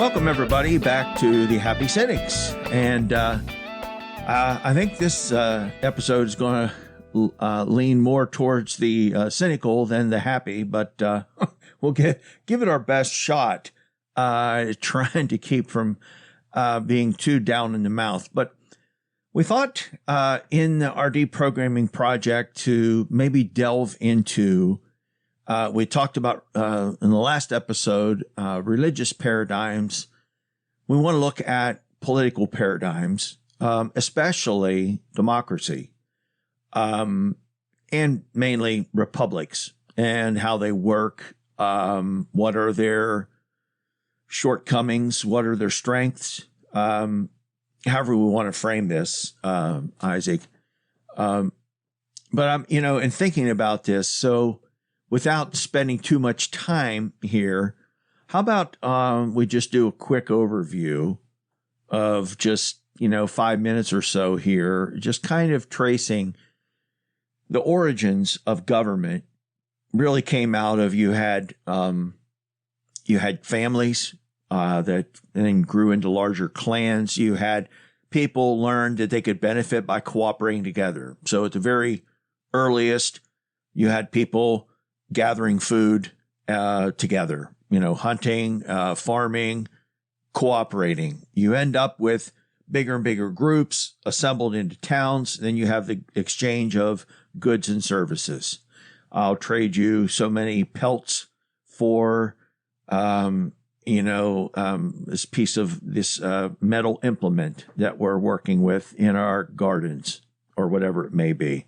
Welcome, everybody, back to the Happy Cynics. And I think this episode is going to lean more towards the cynical than the happy, but we'll give it our best shot, trying to keep from being too down in the mouth. But we thought in our deprogramming project to maybe delve into, we talked about in the last episode, religious paradigms. We want to look at political paradigms, especially democracy, and mainly republics and how they work. What are their shortcomings? What are their strengths? However we want to frame this, Isaac. But I'm, in thinking about this, so without spending too much time here, how about we just do a quick overview of just, 5 minutes or so here, just kind of tracing the origins of government. Really came out of you had families that then grew into larger clans. You had people learn that they could benefit by cooperating together. So at the very earliest, you had people gathering food together, hunting, farming, cooperating. You end up with bigger and bigger groups assembled into towns. Then you have the exchange of goods and services. I'll trade you so many pelts for, this piece of this metal implement that we're working with in our gardens or whatever it may be.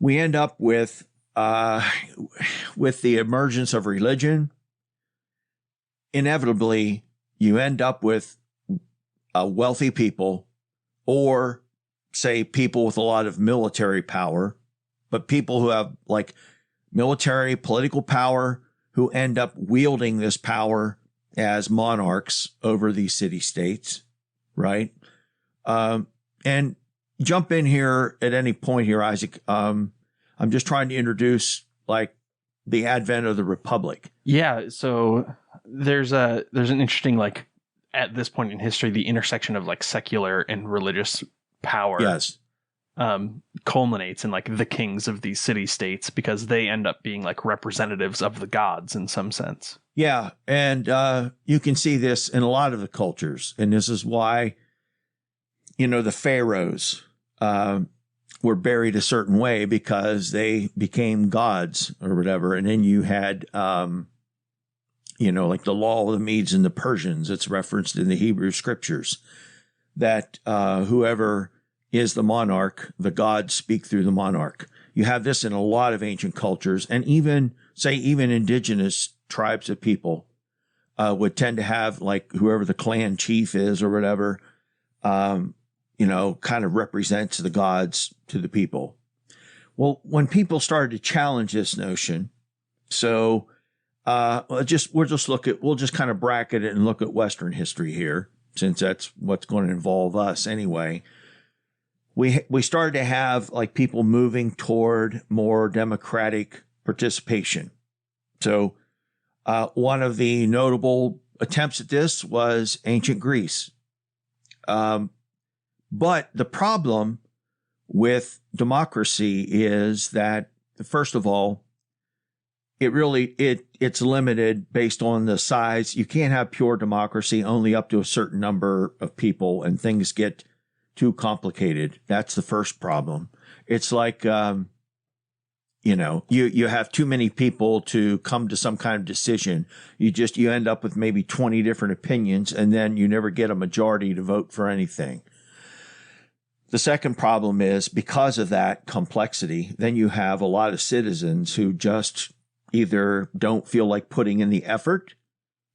We end up with the emergence of religion. Inevitably, you end up with wealthy people, or say people with a lot of military power, but people who have like military political power who end up wielding this power as monarchs over these city-states, right? And jump in here at any point here, Isaac. I'm just trying to introduce like the advent of the Republic. Yeah. So there's an interesting, like at this point in history, the intersection of like secular and religious power. Yes. Culminates in like the kings of these city states, because they end up being like representatives of the gods in some sense. Yeah. And you can see this in a lot of the cultures. And this is why, the pharaohs were buried a certain way, because they became gods or whatever. And then you had, like the law of the Medes and the Persians. It's referenced in the Hebrew scriptures that whoever is the monarch, the gods speak through the monarch. You have this in a lot of ancient cultures, and even indigenous tribes of people would tend to have like whoever the clan chief is or whatever, kind of represents the gods to the people. Well, when people started to challenge this notion, so we'll just kind of bracket it and look at Western history here, since that's what's going to involve us anyway. We started to have like people moving toward more democratic participation. So one of the notable attempts at this was ancient Greece. But the problem with democracy is that, first of all, it's limited based on the size. You can't have pure democracy only up to a certain number of people, and things get too complicated. That's the first problem. It's like, you have too many people to come to some kind of decision. You end up with maybe 20 different opinions, and then you never get a majority to vote for anything. The second problem is, because of that complexity, then you have a lot of citizens who just either don't feel like putting in the effort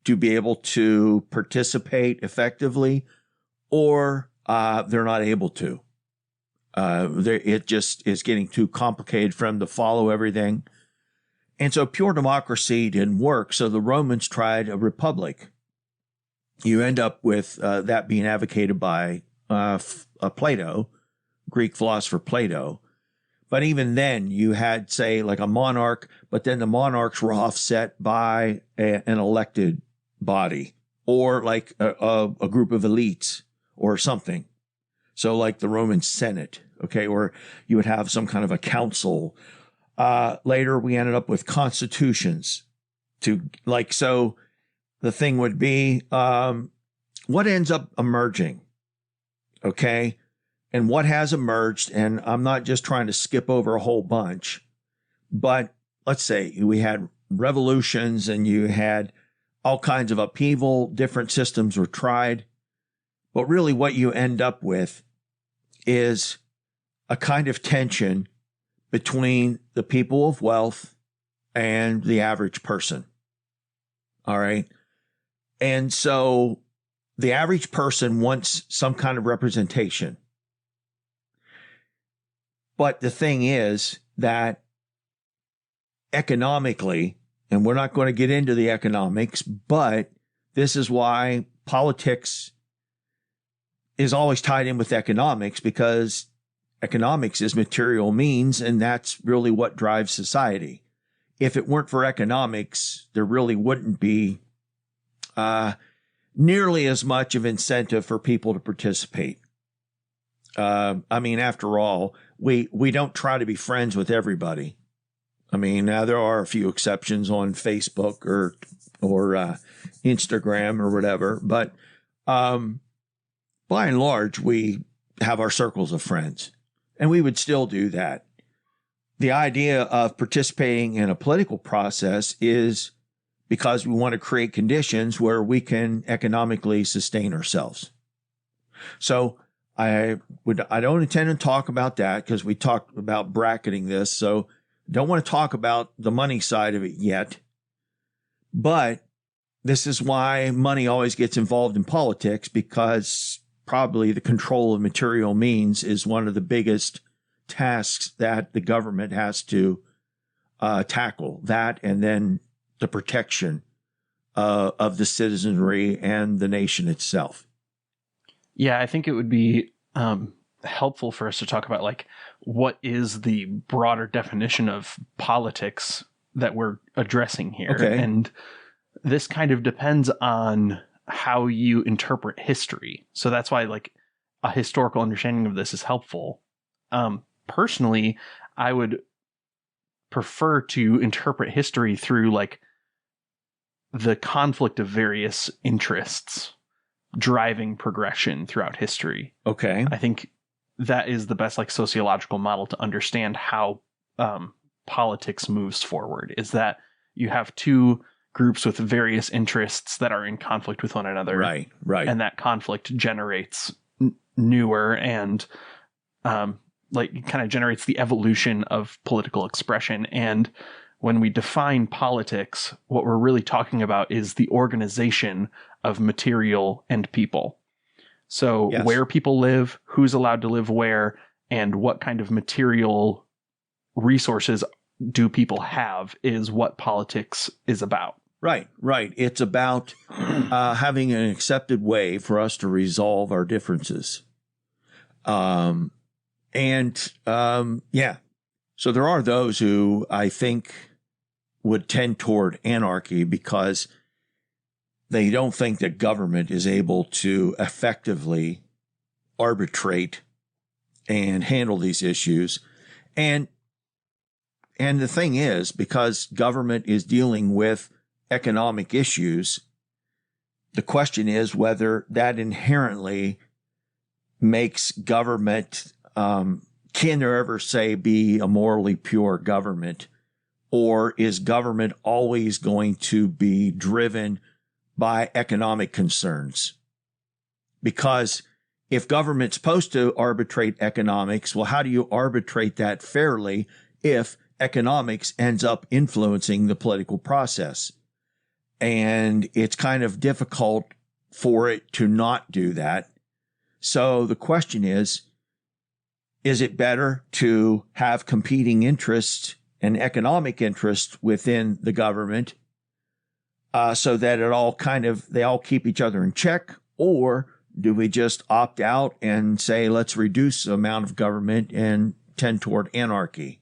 to be able to participate effectively, or they're not able to. It just is getting too complicated for them to follow everything. And so pure democracy didn't work. So the Romans tried a republic. You end up with that being advocated by Plato, Greek philosopher Plato. But even then, you had, say, like a monarch, but then the monarchs were offset by an elected body, or like a group of elites or something. So like the Roman Senate, okay, or you would have some kind of a council. Later, we ended up with constitutions so the thing would be, what ends up emerging, okay? And what has emerged, and I'm not just trying to skip over a whole bunch, but let's say we had revolutions and you had all kinds of upheaval, different systems were tried. But really what you end up with is a kind of tension between the people of wealth and the average person. All right. And so the average person wants some kind of representation. But the thing is that economically, and we're not going to get into the economics, but this is why politics is always tied in with economics, because economics is material means, and that's really what drives society. If it weren't for economics, there really wouldn't be nearly as much of incentive for people to participate. I mean, after all, we don't try to be friends with everybody. I mean, now there are a few exceptions on Facebook or Instagram or whatever, but by and large, we have our circles of friends, and we would still do that. The idea of participating in a political process is because we want to create conditions where we can economically sustain ourselves. So I don't intend to talk about that because we talked about bracketing this. So don't want to talk about the money side of it yet. But this is why money always gets involved in politics, because probably the control of material means is one of the biggest tasks that the government has to tackle. That, and then the protection of the citizenry and the nation itself. Yeah, I think it would be helpful for us to talk about, like, what is the broader definition of politics that we're addressing here. Okay. And this kind of depends on how you interpret history. So that's why, like, a historical understanding of this is helpful. Personally, I would prefer to interpret history through, like, the conflict of various interests driving progression throughout history. Okay. I think that is the best, like, sociological model to understand how politics moves forward, is that you have two groups with various interests that are in conflict with one another. Right. And that conflict generates newer and like, kind of generates the evolution of political expression. And when we define politics, what we're really talking about is the organization of material and people. So Yes. Where people live, who's allowed to live where, and what kind of material resources do people have is what politics is about. Right. It's about having an accepted way for us to resolve our differences. Yeah. So there are those who I think would tend toward anarchy because they don't think that government is able to effectively arbitrate and handle these issues. And the thing is, because government is dealing with economic issues, the question is whether that inherently makes government, can there ever say be a morally pure government? Or is government always going to be driven by economic concerns? Because if government's supposed to arbitrate economics, well, how do you arbitrate that fairly if economics ends up influencing the political process? And it's kind of difficult for it to not do that. So the question is it better to have competing interests and economic interests within the government so that they all keep each other in check? Or do we just opt out and say, let's reduce the amount of government and tend toward anarchy?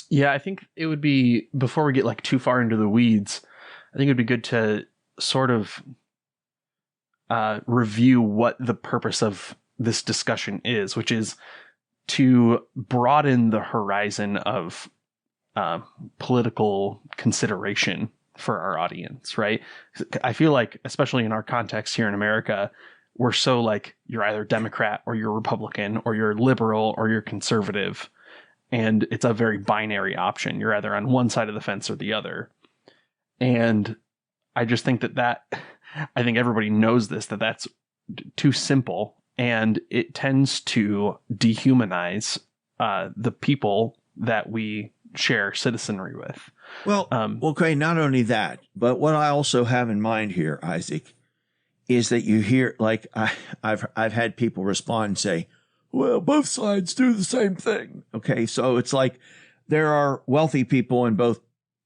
Yeah, I think it would be, before we get, like, too far into the weeds, I think it'd be good to sort of review what the purpose of this discussion is, which is to broaden the horizon of political consideration for our audience, right? I feel like, especially in our context here in America, we're so like, you're either Democrat or you're Republican or you're liberal or you're conservative. And it's a very binary option. You're either on one side of the fence or the other. And I just think I think everybody knows this, that's too simple. And it tends to dehumanize the people that we share citizenry with. Well, okay, not only that, but what I also have in mind here, Isaac, is that you hear, like, I've had people respond and say, well, both sides do the same thing. Okay, so it's like there are wealthy people in both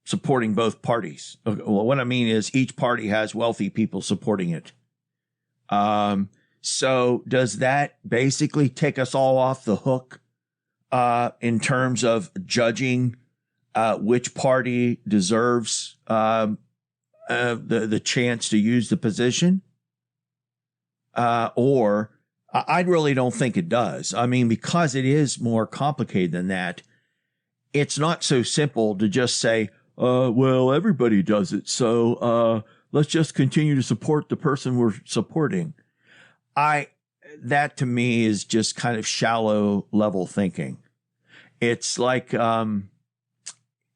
supporting both parties. Well, what I mean is each party has wealthy people supporting it. So does that basically take us all off the hook in terms of judging which party deserves the chance to use the position? Or I really don't think it does. I mean, because it is more complicated than that, it's not so simple to just say, well, everybody does it, so let's just continue to support the person we're supporting. That to me is just kind of shallow level thinking. It's like,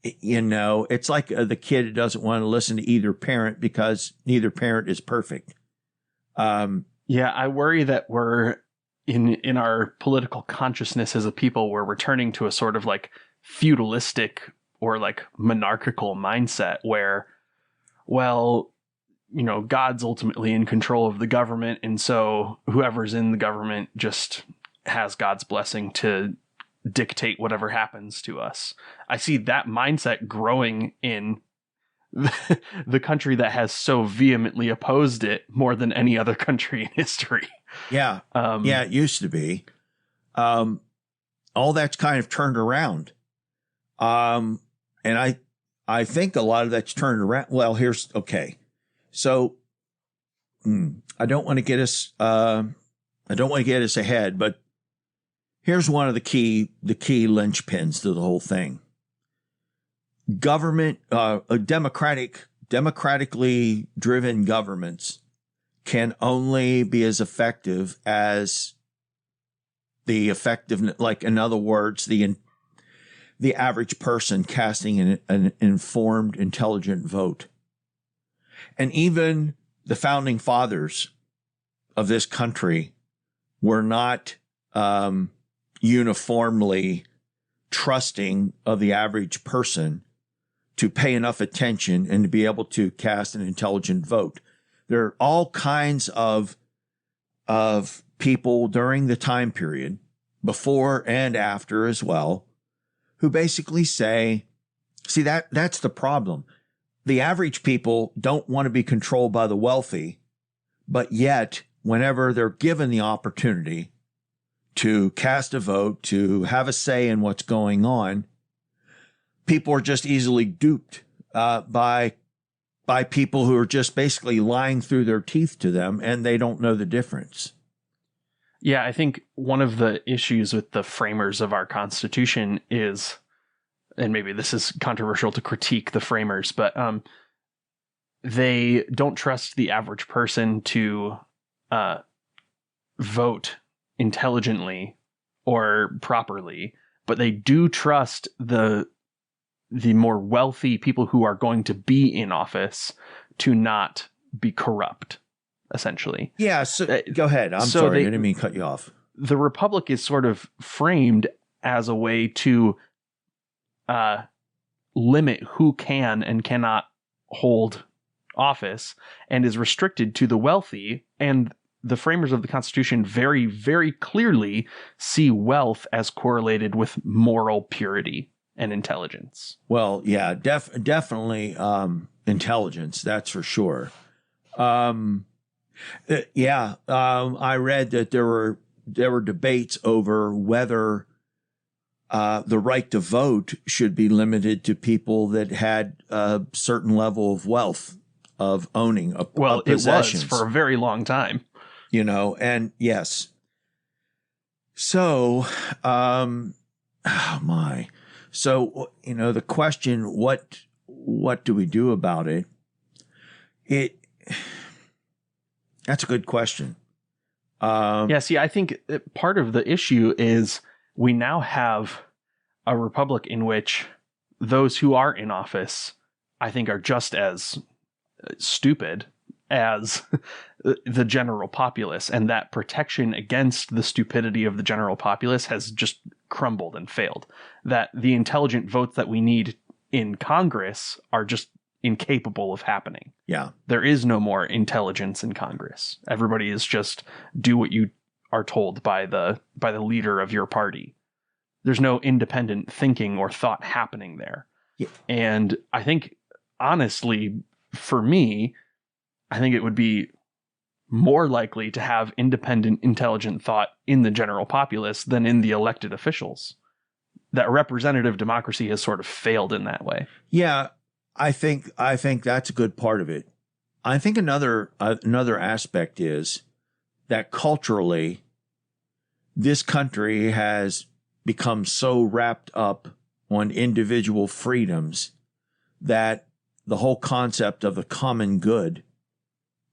it's like the kid who doesn't want to listen to either parent because neither parent is perfect. Yeah, I worry that we're in our political consciousness as a people, we're returning to a sort of like feudalistic or like monarchical mindset where, well, God's ultimately in control of the government. And so whoever's in the government just has God's blessing to dictate whatever happens to us. I see that mindset growing in the country that has so vehemently opposed it more than any other country in history. Yeah. It used to be. All that's kind of turned around. And I think a lot of that's turned around. Well, okay. So I don't want to get us ahead, but here's one of the key linchpins to the whole thing. Government, democratically driven governments can only be as effective as the effectiveness, like in other words, the average person casting an informed, intelligent vote. And even the founding fathers of this country were not uniformly trusting of the average person to pay enough attention and to be able to cast an intelligent vote. There are all kinds of people during the time period, before and after as well, who basically say, see, that's the problem. The average people don't want to be controlled by the wealthy, but yet whenever they're given the opportunity to cast a vote, to have a say in what's going on, people are just easily duped by people who are just basically lying through their teeth to them, and they don't know the difference. Yeah, I think one of the issues with the framers of our Constitution is, and maybe this is controversial to critique the framers, but they don't trust the average person to vote intelligently or properly, but they do trust the more wealthy people who are going to be in office to not be corrupt, essentially. Yeah, so go ahead. I'm sorry, I didn't mean to cut you off. The Republic is sort of framed as a way to limit who can and cannot hold office and is restricted to the wealthy. And the framers of the Constitution very, very clearly see wealth as correlated with moral purity and intelligence. Well, yeah, definitely intelligence, that's for sure. I read that there were debates over whether the right to vote should be limited to people that had a certain level of wealth of owning a Well, of it was possessions. for a very long time. And yes. So, oh my. So, the question, what do we do about it? That's a good question. Yeah, see, I think part of the issue is we now have a republic in which those who are in office, I think, are just as stupid as the general populace, and that protection against the stupidity of the general populace has just crumbled and failed. That the intelligent votes that we need in Congress are just incapable of happening. Yeah. There is no more intelligence in Congress. Everybody is just do what you are told by the leader of your party. There's no independent thinking or thought happening there. Yeah. And I think, honestly, for me, I think it would be more likely to have independent, intelligent thought in the general populace than in the elected officials. That representative democracy has sort of failed in that way. Yeah, I think that's a good part of it. I think another aspect is that culturally, this country has become so wrapped up on individual freedoms that the whole concept of the common good,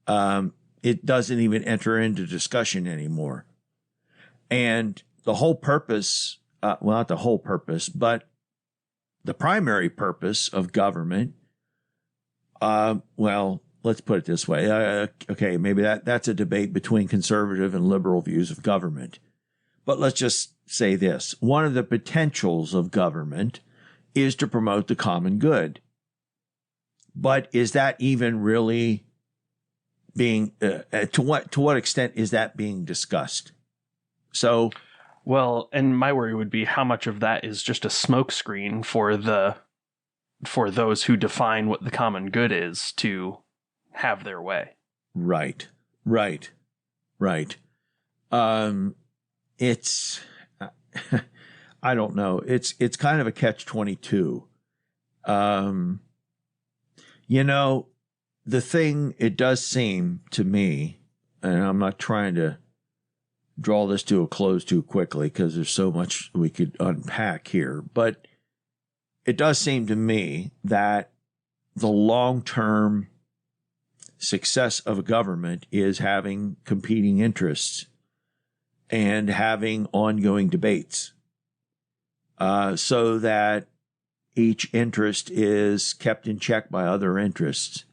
it doesn't even enter into discussion anymore. And the whole purpose, well, not the whole purpose, but the primary purpose of government, well, let's put it this way. Okay, maybe that's a debate between conservative and liberal views of government. But let's just say this. One of the potentials of government is to promote the common good. But is that even really being, to what extent is that being discussed? So, well, and my worry would be how much of that is just a smokescreen for those who define what the common good is to have their way. Right. It's, I don't know. It's kind of a catch-22. The thing, it does seem to me, and I'm not trying to draw this to a close too quickly because there's so much we could unpack here, but it does seem to me that the long-term success of a government is having competing interests and having ongoing debates, so that each interest is kept in check by other interests.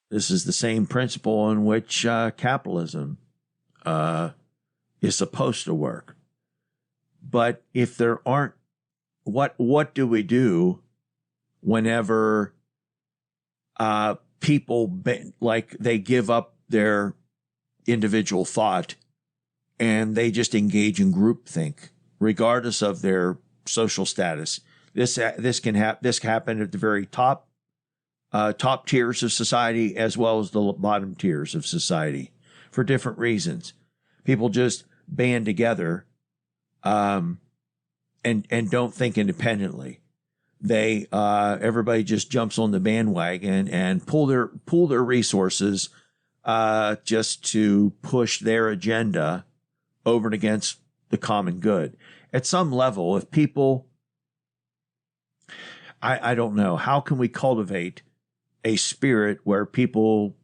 This is the same principle in which capitalism is supposed to work. But if there aren't, what do we do whenever people they give up their individual thought and they just engage in groupthink, regardless of their social status? This can happen at the very top tiers of society as well as the bottom tiers of society for different reasons. People just band together and don't think independently. Everybody just jumps on the bandwagon and pull their resources just to push their agenda over and against the common good. At some level, if people, I don't know, how can we cultivate a spirit where people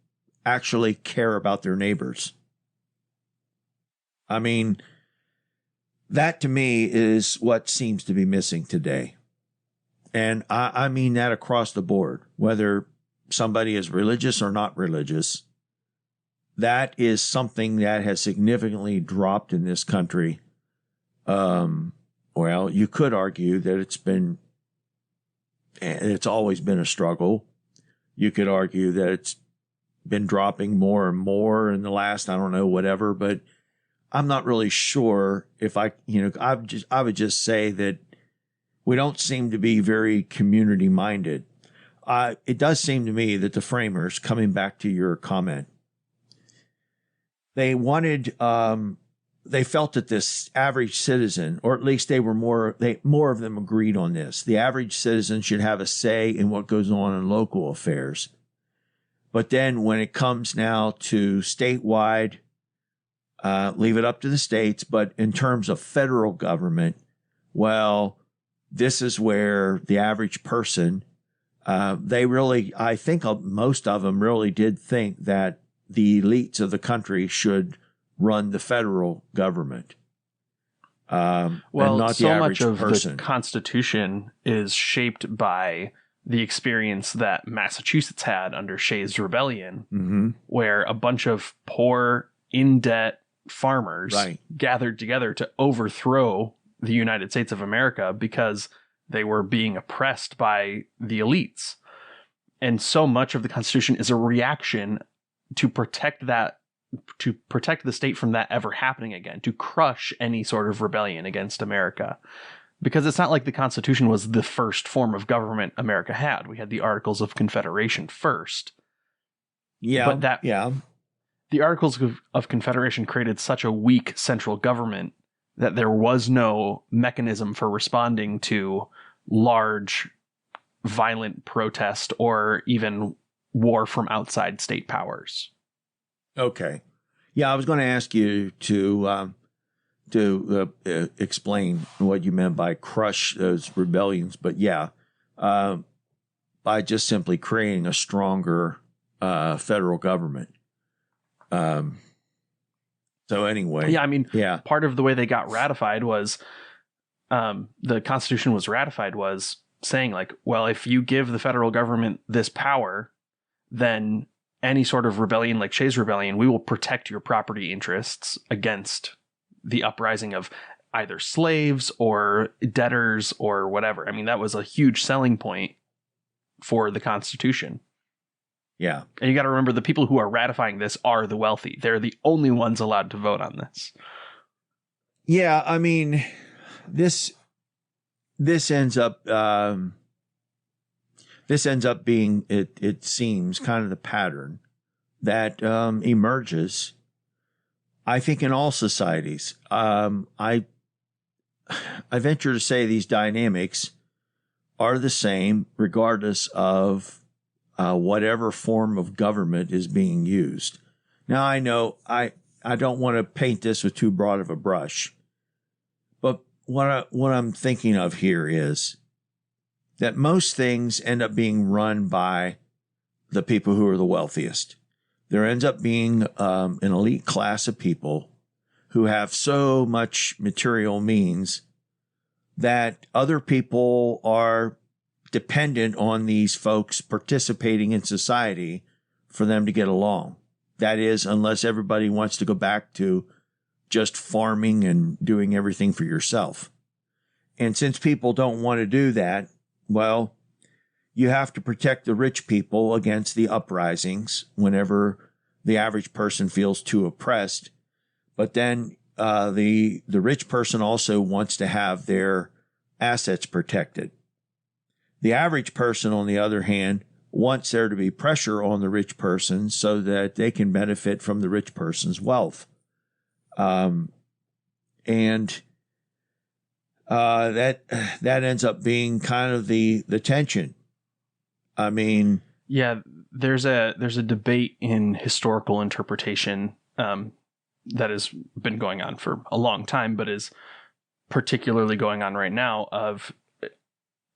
actually care about their neighbors? I mean, that to me is what seems to be missing today. And I mean that across the board, whether somebody is religious or not religious. That is something that has significantly dropped in this country. Well, you could argue that it's always been a struggle. You could argue that it's been dropping more and more in the last, I don't know, whatever, but I'm not really sure if I would just say that we don't seem to be very community minded. It does seem to me that the framers, coming back to your comment, they wanted, they felt that this average citizen, or at least more of them agreed on this. The average citizen should have a say in what goes on in local affairs. But then when it comes now to statewide, leave it up to the states. But in terms of federal government, well, this is where the average person, they really, I think most of them really did think that the elites of the country should run the federal government. Well, and not so the average much of person. the Constitution is shaped by the experience that Massachusetts had under Shays' Rebellion, where a bunch of poor, in-debt farmers gathered together to overthrow the United States of America because they were being oppressed by the elites. And so much of the Constitution is a reaction to protect the state from that ever happening again, to crush any sort of rebellion against America. Because it's not like the Constitution was the first form of government America had. We had the Articles of Confederation first. Yeah. But the Articles of Confederation created such a weak central government that there was no mechanism for responding to large, violent protest or even war from outside state powers. Okay. Yeah, I was going to ask you to explain what you meant by crush those rebellions, but by just simply creating a stronger federal government. So anyway. Yeah, I mean, part of the way they got ratified was the Constitution was ratified was saying like, well, if you give the federal government this power, then any sort of rebellion like Shays' Rebellion, we will protect your property interests against the uprising of either slaves or debtors or whatever. I mean, that was a huge selling point for the Constitution. Yeah. And you got to remember the people who are ratifying this are the wealthy. They're the only ones allowed to vote on this. Yeah. I mean, this ends up being, it seems, kind of the pattern that emerges, I think, in all societies. I venture to say these dynamics are the same regardless of whatever form of government is being used. Now, I know I don't want to paint this with too broad of a brush, but what I'm thinking of here is that most things end up being run by the people who are the wealthiest. There ends up being an elite class of people who have so much material means that other people are dependent on these folks participating in society for them to get along. That is, unless everybody wants to go back to just farming and doing everything for yourself. And since people don't want to do that, well, you have to protect the rich people against the uprisings whenever the average person feels too oppressed. But then the rich person also wants to have their assets protected. The average person, on the other hand, wants there to be pressure on the rich person so that they can benefit from the rich person's wealth. And that ends up being kind of the tension. I mean, yeah, there's a debate in historical interpretation that has been going on for a long time, but is particularly going on right now of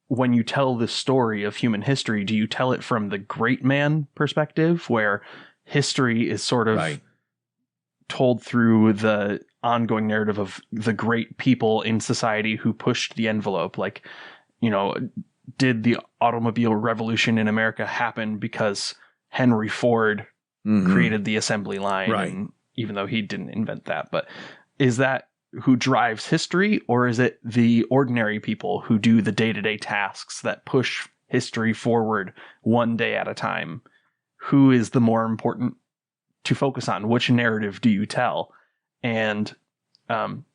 when you tell the story of human history, do you tell it from the great man perspective, where history is sort of told through the ongoing narrative of the great people in society who pushed the envelope? Like, you know, did the automobile revolution in America happen because Henry Ford created the assembly line? Right. And even though he didn't invent that, but is that who drives history, or is it the ordinary people who do the day-to-day tasks that push history forward one day at a time? Who is the more important to focus on? Which narrative do you tell? And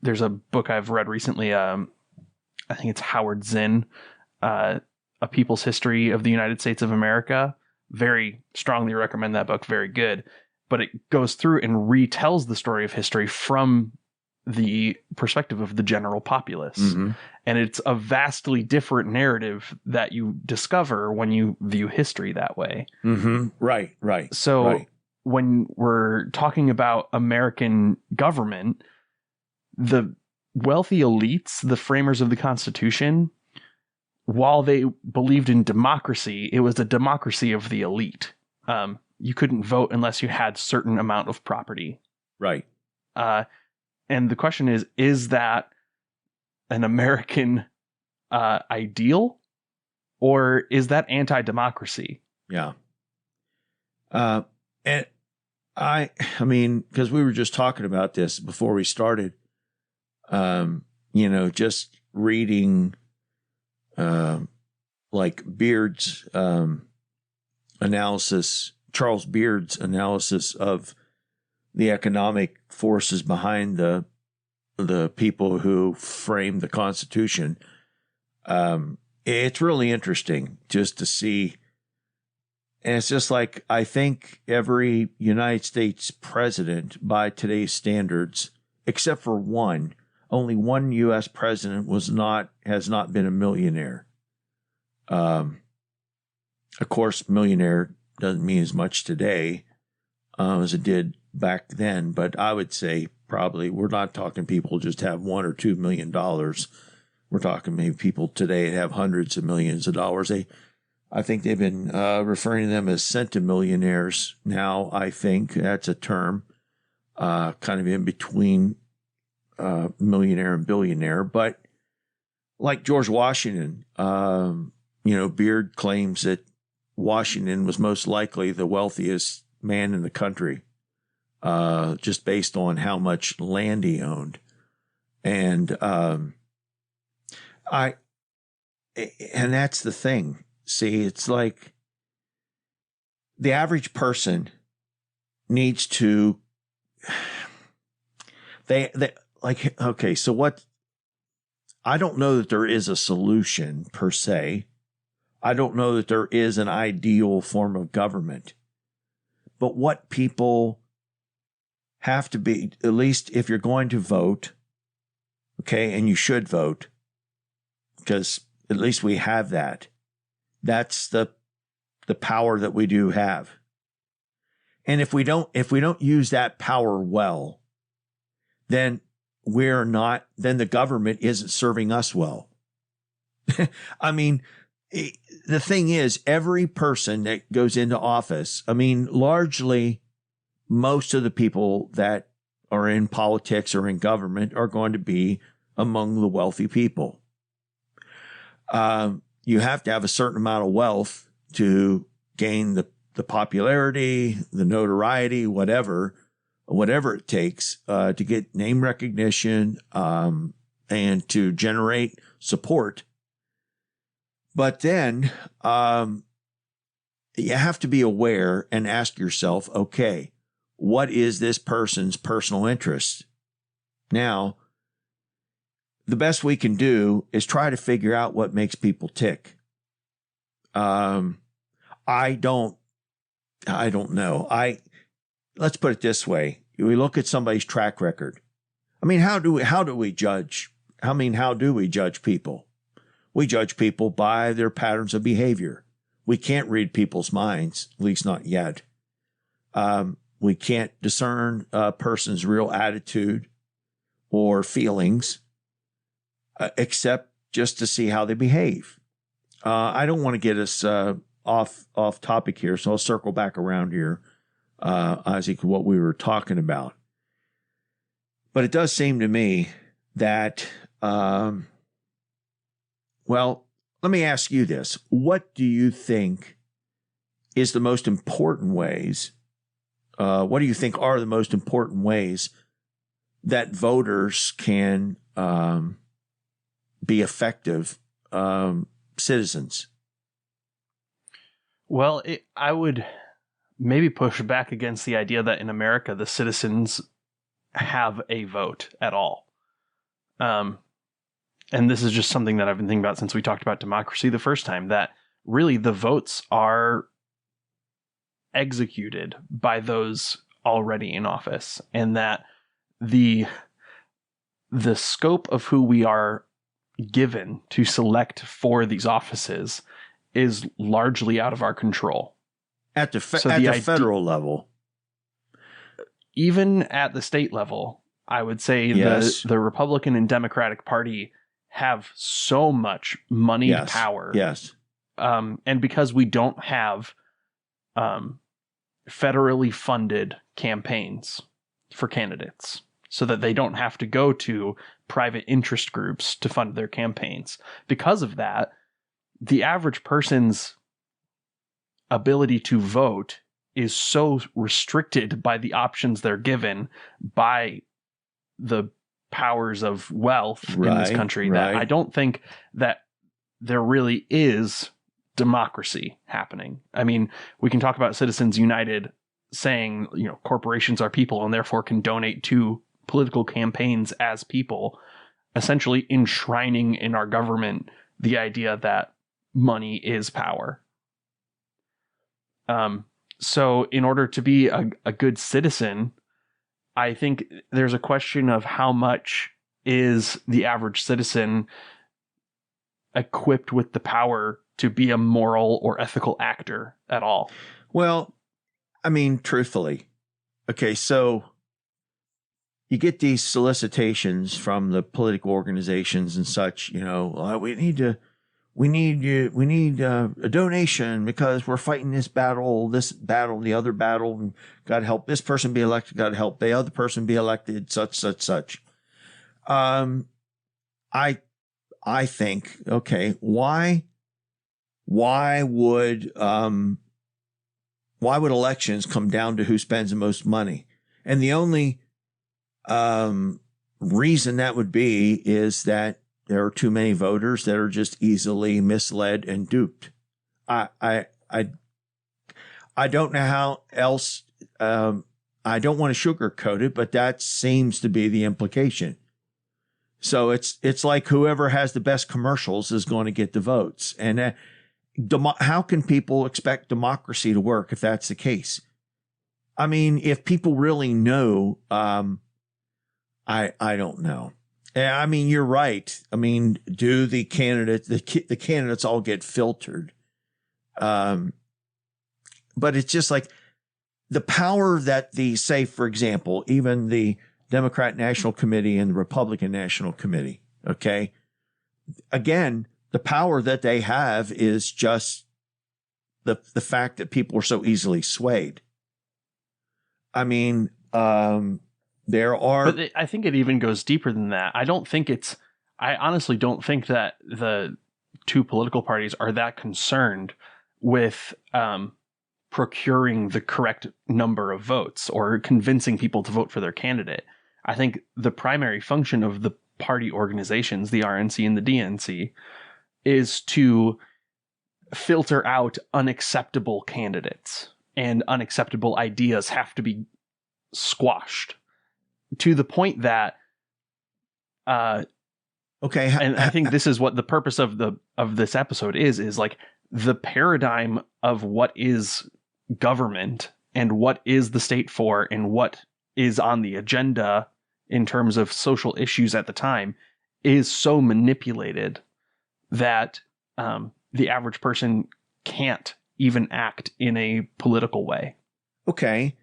there's a book I've read recently. I think it's Howard Zinn, A People's History of the United States of America. Very strongly recommend that book. Very good. But it goes through and retells the story of history from the perspective of the general populace. Mm-hmm. And it's a vastly different narrative that you discover when you view history that way. Mm-hmm. Right. So when we're talking about American government, the wealthy elites, the framers of the Constitution, while they believed in democracy, it was a democracy of the elite. You couldn't vote unless you had certain amount of property. Right. And the question is that an American ideal, or is that anti-democracy? Yeah. And I mean, because we were just talking about this before we started, just reading like Beard's analysis, Charles Beard's analysis of the economic forces behind the people who framed the Constitution. It's really interesting just to see. And it's just like, I think every United States president by today's standards, except for one, only one U.S. president has not been a millionaire. Of course, millionaire doesn't mean as much today as it did back then, but I would say probably we're not talking people just have $1 or $2 million. We're talking maybe people today that have hundreds of millions of dollars. I think they've been referring to them as centimillionaires now. I think that's a term kind of in between millionaire and billionaire. But like George Washington, Beard claims that Washington was most likely the wealthiest man in the country, just based on how much land he owned. And that's the thing. See, it's like the average person needs to, okay, so what, I don't know that there is a solution per se. I don't know that there is an ideal form of government. But what people have to be, at least if you're going to vote, okay, and you should vote, because at least we have that. That's the power that we do have. And if we don't use that power well, then then the government isn't serving us well. I mean, the thing is, every person that goes into office, I mean, largely most of the people that are in politics or in government are going to be among the wealthy people. You have to have a certain amount of wealth to gain the popularity, the notoriety, whatever it takes to get name recognition and to generate support. But then you have to be aware and ask yourself, okay, what is this person's personal interest? Now, the best we can do is try to figure out what makes people tick. I don't know. Let's put it this way. We look at somebody's track record. I mean, how do we judge? How do we judge people? We judge people by their patterns of behavior. We can't read people's minds, at least not yet. We can't discern a person's real attitude or feelings, except just to see how they behave. I don't want to get us off topic here, so I'll circle back around here, Isaac, what we were talking about. But it does seem to me that, well, let me ask you this. What do you think is the most important ways? What do you think are the most important ways that voters can be effective citizens? Well, I would maybe push back against the idea that in America, the citizens have a vote at all. And this is just something that I've been thinking about since we talked about democracy the first time, that really the votes are executed by those already in office, and that the the scope of who we are given to select for these offices is largely out of our control. At the federal level. Even at the state level, I would say Yes. the Republican and Democratic Party have so much moneyed Yes. power. Yes. And because we don't have federally funded campaigns for candidates, so that they don't have to go to private interest groups to fund their campaigns. Because of that, the average person's ability to vote is so restricted by the options they're given by the powers of wealth in this country that I don't think that there really is democracy happening. I mean, we can talk about Citizens United saying, corporations are people and therefore can donate to political campaigns as people, essentially enshrining in our government the idea that money is power. So in order to be a good citizen, I think there's a question of how much is the average citizen equipped with the power to be a moral or ethical actor at all. Well, I mean, truthfully, okay, so you get these solicitations from the political organizations and such, we need a donation because we're fighting this battle, the other battle, and got to help this person be elected, got to help the other person be elected, such. I think, okay, why would elections come down to who spends the most money? And the only reason that would be is that there are too many voters that are just easily misled and duped. I don't know how else. I don't want to sugarcoat it, but that seems to be the implication. So it's like whoever has the best commercials is going to get the votes. And how can people expect democracy to work if that's the case? I mean, if people really know, I don't know. I mean, you're right. I mean, do the candidates all get filtered? But it's just like the power that say, for example, even the Democrat National Committee and the Republican National Committee, okay? Again, the power that they have is just the fact that people are so easily swayed. I mean, there are... But I think it even goes deeper than that. I honestly don't think that the two political parties are that concerned with procuring the correct number of votes or convincing people to vote for their candidate. I think the primary function of the party organizations, the RNC and the DNC, is to filter out unacceptable candidates, and unacceptable ideas have to be squashed to the point that okay. And I think this is what the purpose of this episode is like the paradigm of what is government and what is the state for and what is on the agenda in terms of social issues at the time is so manipulated that the average person can't even act in a political way. Okay.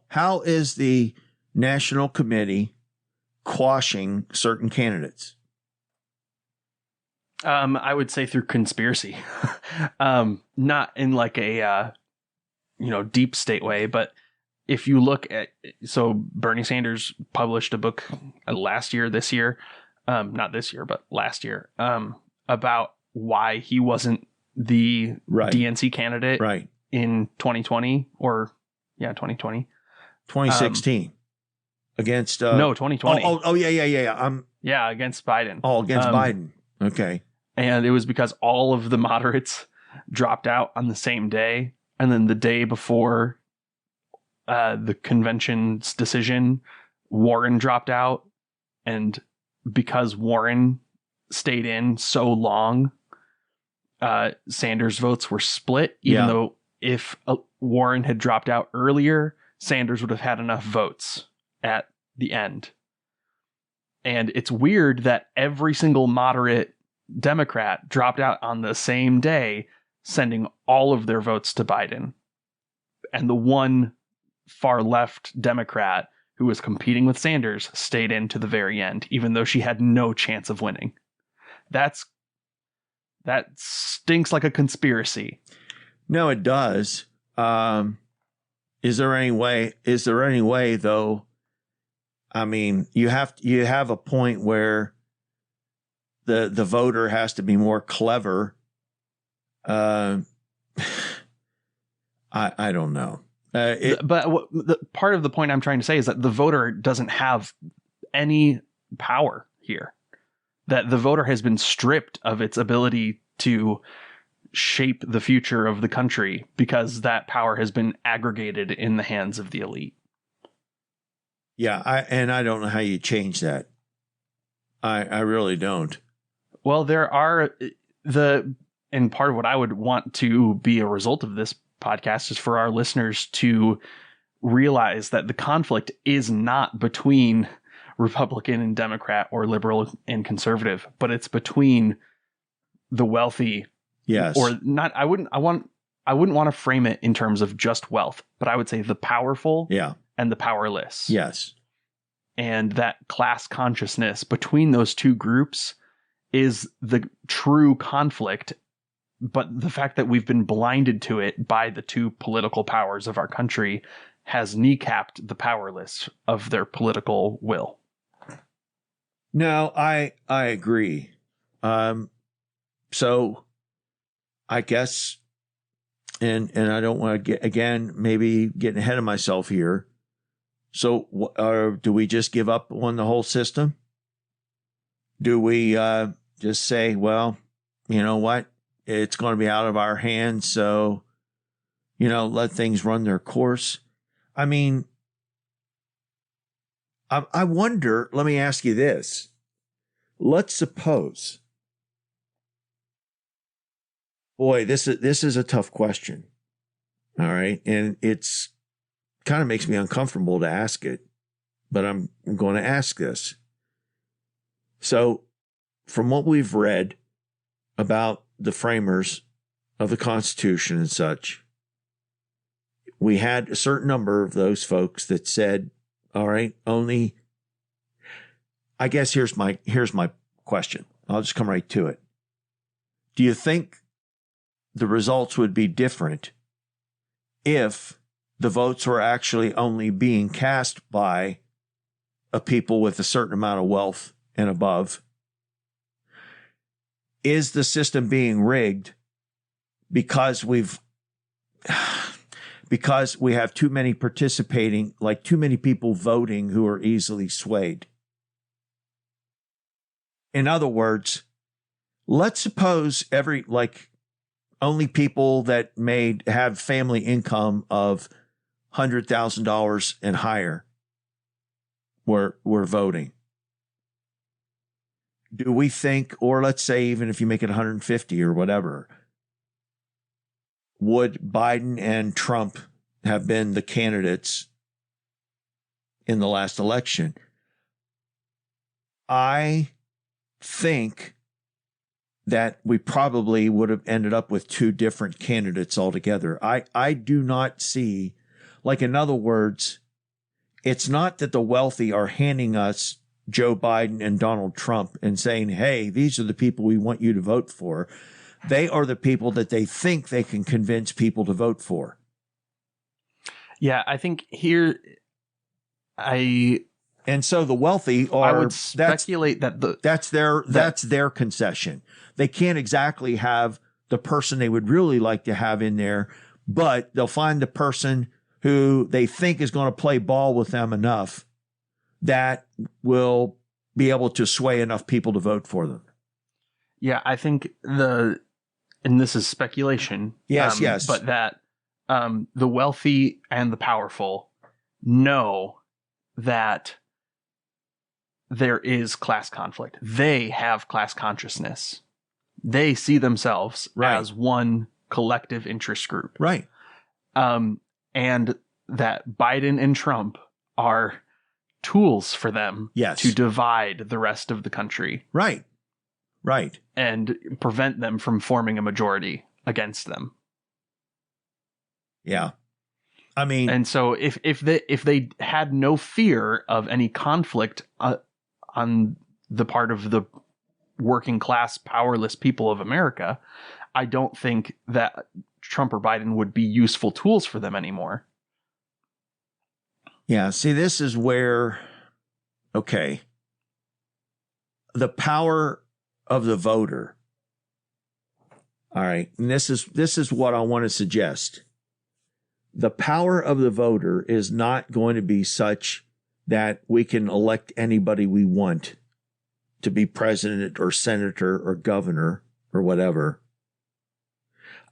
How is the National Committee quashing certain candidates? I would say through conspiracy, not in like a, deep state way, but if you look at, so Bernie Sanders published a book last year, not this year, but last year, about why he wasn't the DNC candidate in 2020 or 2020, 2016 against, 2020. Yeah. Against Biden. Against Biden. Okay. And it was because all of the moderates dropped out on the same day. And then the day before the convention's decision, Warren dropped out. And because Warren stayed in so long, Sanders' votes were split, even though if Warren had dropped out earlier, Sanders would have had enough votes at the end. And it's weird that every single moderate Democrat dropped out on the same day, sending all of their votes to Biden. And the one far left Democrat who was competing with Sanders stayed in to the very end, even though she had no chance of winning. That stinks like a conspiracy. No, it does. Is there any way though? I mean, you have a point where the voter has to be more clever. I don't know. But the part of the point I'm trying to say is that the voter doesn't have any power here. That the voter has been stripped of its ability to shape the future of the country because that power has been aggregated in the hands of the elite. Yeah, I don't know how you change that. I really don't. Well, there are and part of what I would want to be a result of this podcast is for our listeners to realize that the conflict is not between Republican and Democrat or liberal and conservative, but it's between the wealthy. Yes. Or not. I wouldn't want to frame it in terms of just wealth, but I would say the powerful. Yeah. And the powerless. Yes. And that class consciousness between those two groups is the true conflict. But the fact that we've been blinded to it by the two political powers of our country has kneecapped the powerless of their political will. No, I agree. So I guess, and I don't want to maybe getting ahead of myself here. So do we just give up on the whole system? Do we just say, well, you know what? It's going to be out of our hands, so, let things run their course? I mean, I wonder, let me ask you this. Let's suppose, boy, this is a tough question. All right. And it's kind of makes me uncomfortable to ask it, but I'm going to ask this. So from what we've read about the framers of the Constitution and such, we had a certain number of those folks that said, all right, only, I guess here's my question. I'll just come right to it. Do you think the results would be different if the votes were actually only being cast by a people with a certain amount of wealth and above? Is the system being rigged because we have too many participating, like too many people voting who are easily swayed? In other words, let's suppose only people that have family income of $100,000 and higher were voting. Do we think, or let's say even if you make it 150 or whatever, would Biden and Trump have been the candidates in the last election? I think that we probably would have ended up with two different candidates altogether. I do not see, in other words, it's not that the wealthy are handing us Joe Biden and Donald Trump and saying, hey, these are the people we want you to vote for. They are the people that they think they can convince people to vote for. Yeah, I think here and so the wealthy are, I would speculate that's their concession. They can't exactly have the person they would really like to have in there, but they'll find the person who they think is going to play ball with them enough that will be able to sway enough people to vote for them. Yeah, I think and this is speculation. Yes, yes. But that the wealthy and the powerful know that there is class conflict. They have class consciousness. They see themselves as one collective interest group. Right. And that Biden and Trump are tools for them Yes. to divide the rest of the country. Right. Right. And prevent them from forming a majority against them. Yeah. I mean, and so if they had no fear of any conflict on the part of the working class, powerless people of America, I don't think that Trump or Biden would be useful tools for them anymore. Yeah. See, this is where, okay, the power of the voter. All right. And this is what I want to suggest. The power of the voter is not going to be such that we can elect anybody we want to be president or senator or governor or whatever.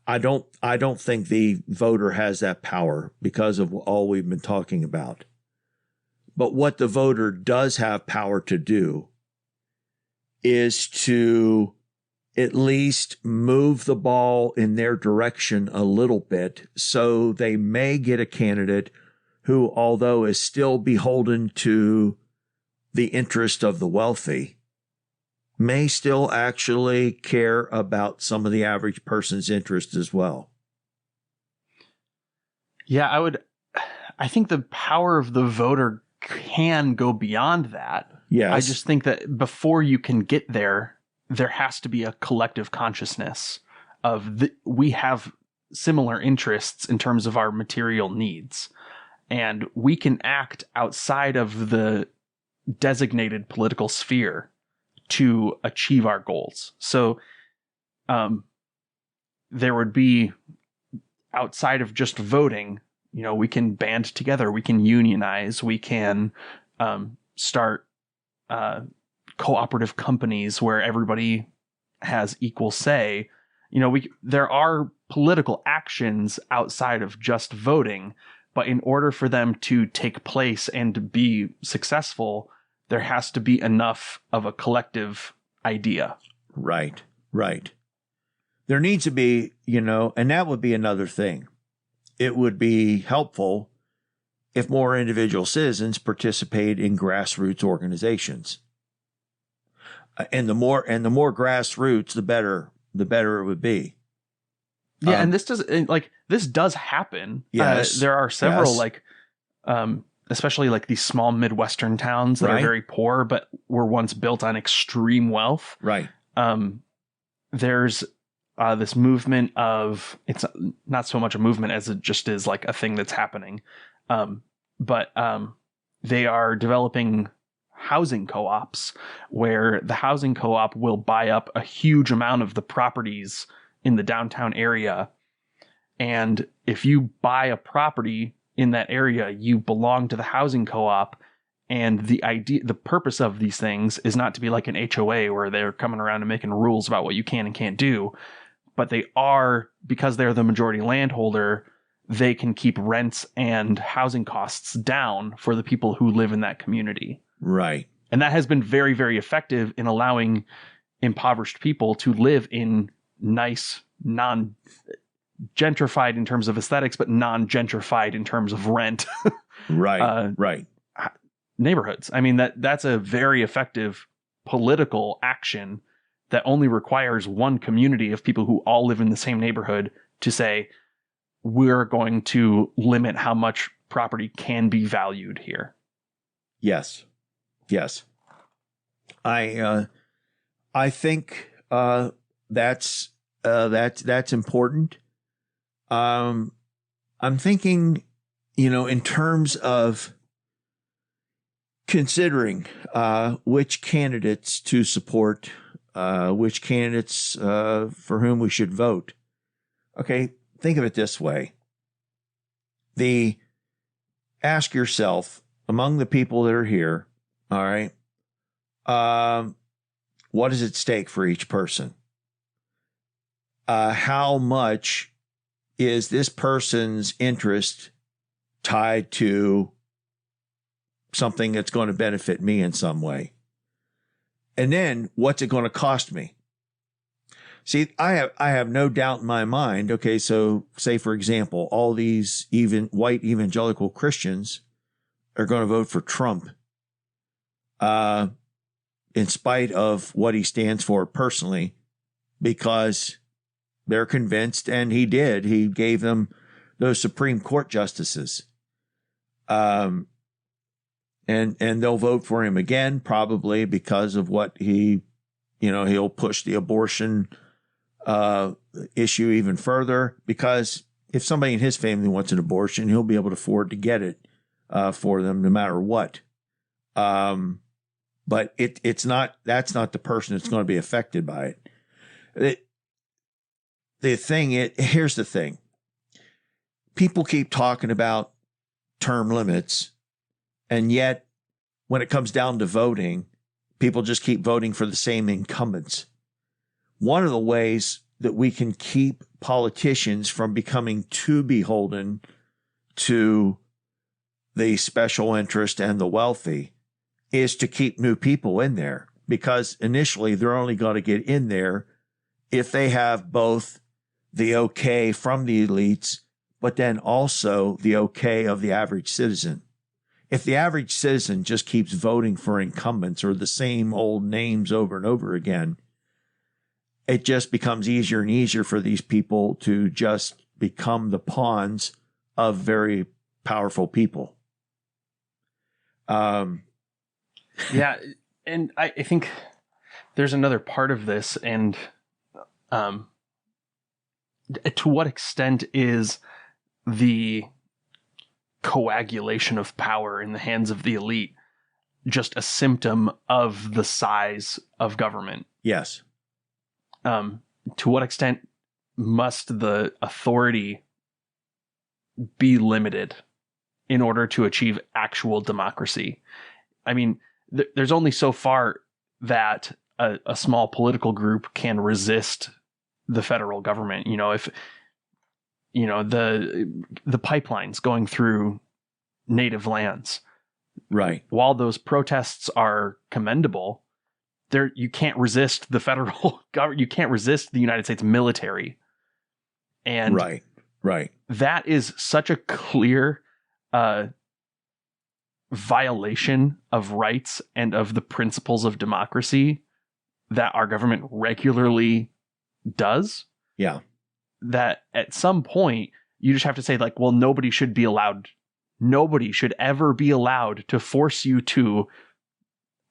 I don't think the voter has that power because of all we've been talking about. But what the voter does have power to do is to at least move the ball in their direction a little bit, so they may get a candidate who, although is still beholden to the interest of the wealthy, may still actually care about some of the average person's interest as well. Yeah, I think the power of the voter can go beyond that. Yes. I just think that before you can get there, there has to be a collective consciousness of we have similar interests in terms of our material needs, and we can act outside of the designated political sphere to achieve our goals. So there would be, outside of just voting, we can band together, we can unionize, we can start cooperative companies where everybody has equal say. There are political actions outside of just voting, but in order for them to take place and to be successful, there has to be enough of a collective idea. Right, right. There needs to be, and that would be another thing. It would be helpful if more individual citizens participate in grassroots organizations. And the more grassroots, the better it would be. Yeah, and this does happen. Yes, there are several yes. Especially these small Midwestern towns that Right. are very poor, but were once built on extreme wealth. Right. There's this movement of, it's not so much a movement as it just is like a thing that's happening. But they are developing housing co-ops where the housing co-op will buy up a huge amount of the properties in the downtown area. And if you buy a property in that area, you belong to the housing co-op. And the purpose of these things is not to be like an HOA where they're coming around and making rules about what you can and can't do. But they are, because they're the majority landholder, they can keep rents and housing costs down for the people who live in that community. Right. And that has been very, very effective in allowing impoverished people to live in nice, non-gentrified in terms of aesthetics, but non-gentrified in terms of rent. Right. Right. Neighborhoods. I mean, that's a very effective political action that only requires one community of people who all live in the same neighborhood to say, we're going to limit how much property can be valued here. Yes. Yes. I think that's important. I'm thinking, in terms of considering which candidates to support, which candidates for whom we should vote. Okay, think of it this way. Ask yourself, among the people that are here, all right, what is at stake for each person? How much is this person's interest tied to something that's going to benefit me in some way? And then what's it going to cost me? See, I have no doubt in my mind. Okay, so say for example, all these even white evangelical Christians are going to vote for Trump, in spite of what he stands for personally, because they're convinced, and he gave them those Supreme Court justices, and they'll vote for him again probably because of what he'll push the abortion issue even further, because if somebody in his family wants an abortion, he'll be able to afford to get it for them no matter what. But that's not the person that's going to be affected by it. Here's the thing. People keep talking about term limits, and yet when it comes down to voting, people just keep voting for the same incumbents. One of the ways that we can keep politicians from becoming too beholden to the special interest and the wealthy is to keep new people in there, because initially they're only going to get in there if they have both the okay from the elites, but then also the okay of the average citizen. If the average citizen just keeps voting for incumbents or the same old names over and over again, it just becomes easier and easier for these people to just become the pawns of very powerful people. Yeah, and I think there's another part of this, and to what extent is the coagulation of power in the hands of the elite just a symptom of the size of government? Yes. To what extent must the authority be limited in order to achieve actual democracy? I mean, there's only so far that a small political group can resist the federal government. If the pipelines going through native lands, right? While those protests are commendable, you can't resist the federal government. You can't resist the United States military, and right. That is such a clear violation of rights and of the principles of democracy that our government regularly does. Yeah. That at some point you just have to say, like, well, nobody should ever be allowed to force you to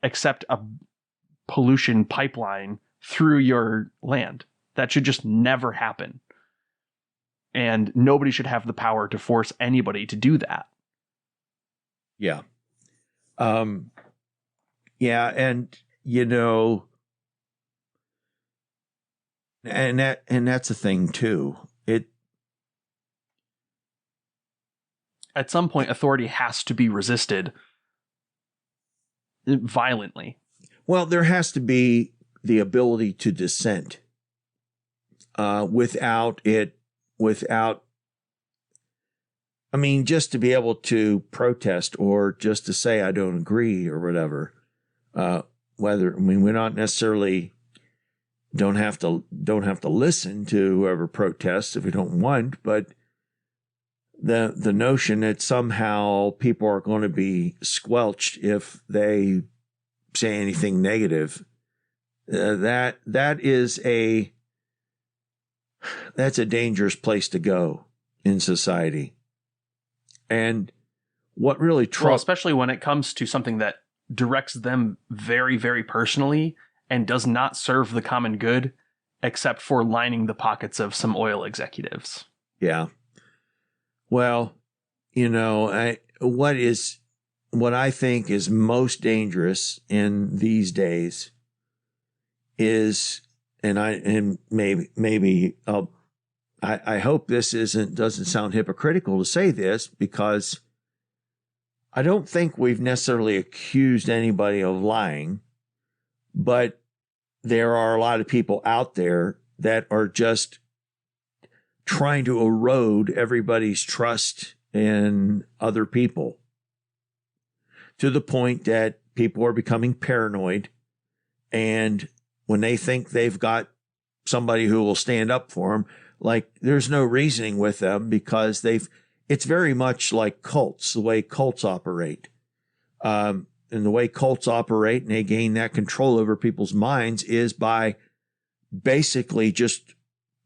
accept a pollution pipeline through your land. That should just never happen. And nobody should have the power to force anybody to do that. Yeah. Yeah. And, and that's a thing too. At some point, authority has to be resisted violently. Well, there has to be the ability to dissent just to be able to protest or just to say, I don't agree or whatever. We're not necessarily don't have to listen to whoever protests if we don't want, but the notion that somehow people are going to be squelched if they say anything negative, that's a dangerous place to go in society. And what really especially when it comes to something that directs them very, very personally and does not serve the common good, except for lining the pockets of some oil executives. Yeah. Well, what I think is most dangerous in these days is, I hope this doesn't sound hypocritical to say this, because I don't think we've necessarily accused anybody of lying, but there are a lot of people out there that are just trying to erode everybody's trust in other people to the point that people are becoming paranoid. And when they think they've got somebody who will stand up for them. Like, there's no reasoning with them because it's very much like cults, the way cults operate. And the way cults operate and they gain that control over people's minds is by basically just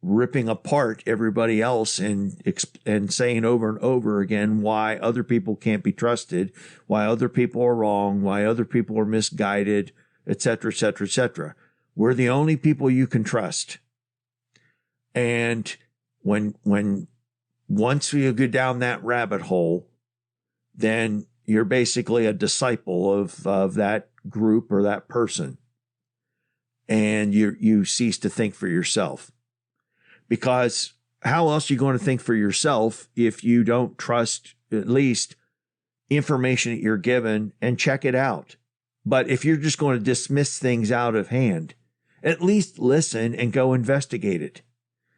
ripping apart everybody else and saying over and over again why other people can't be trusted, why other people are wrong, why other people are misguided, et cetera, et cetera, et cetera. We're the only people you can trust. And once you go down that rabbit hole, then you're basically a disciple of that group or that person. And you cease to think for yourself. Because how else are you going to think for yourself if you don't trust at least information that you're given and check it out? But if you're just going to dismiss things out of hand, at least listen and go investigate it.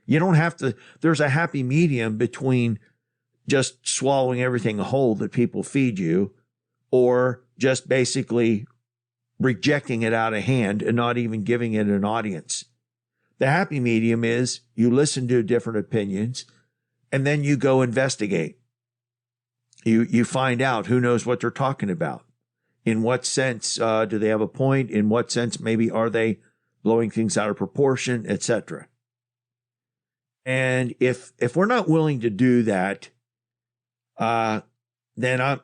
You don't have to, there's a happy medium between just swallowing everything whole that people feed you or just basically rejecting it out of hand and not even giving it an audience. The happy medium is you listen to different opinions and then you go investigate. You find out who knows what they're talking about. In what sense do they have a point? In what sense maybe are they blowing things out of proportion, etc. And if we're not willing to do that, then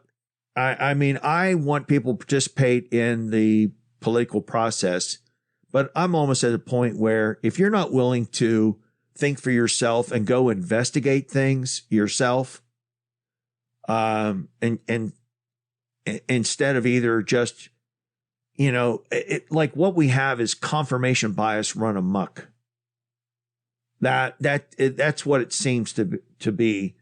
I want people to participate in the political process. But I'm almost at a point where if you're not willing to think for yourself and go investigate things yourself, and instead of either just, like what we have is confirmation bias run amok. That's what it seems to be.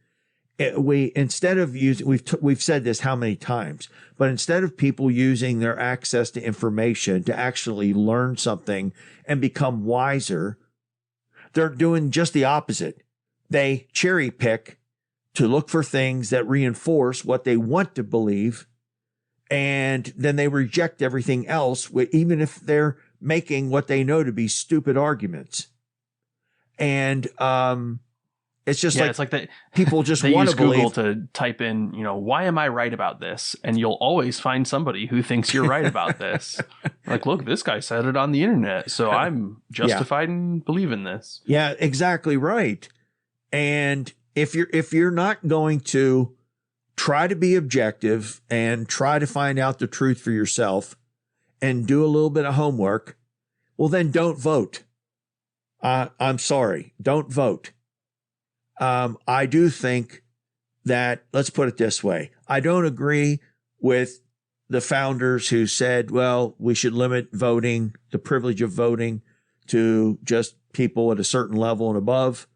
Instead of using, we've said this how many times, but instead of people using their access to information to actually learn something and become wiser, they're doing just the opposite. They cherry pick to look for things that reinforce what they want to believe, and then they reject everything else, even if they're making what they know to be stupid arguments. And it's just it's like that people just they want use to believe. Google to type in, why am I right about this? And you'll always find somebody who thinks you're right about this. Like, look, this guy said it on the internet, so I'm justified in believing this. Yeah, exactly right. And if you're not going to try to be objective and try to find out the truth for yourself and do a little bit of homework, well, then don't vote. I'm sorry, don't vote. I do think that, let's put it this way. I don't agree with the founders who said, well, we should limit voting, the privilege of voting to just people at a certain level and above.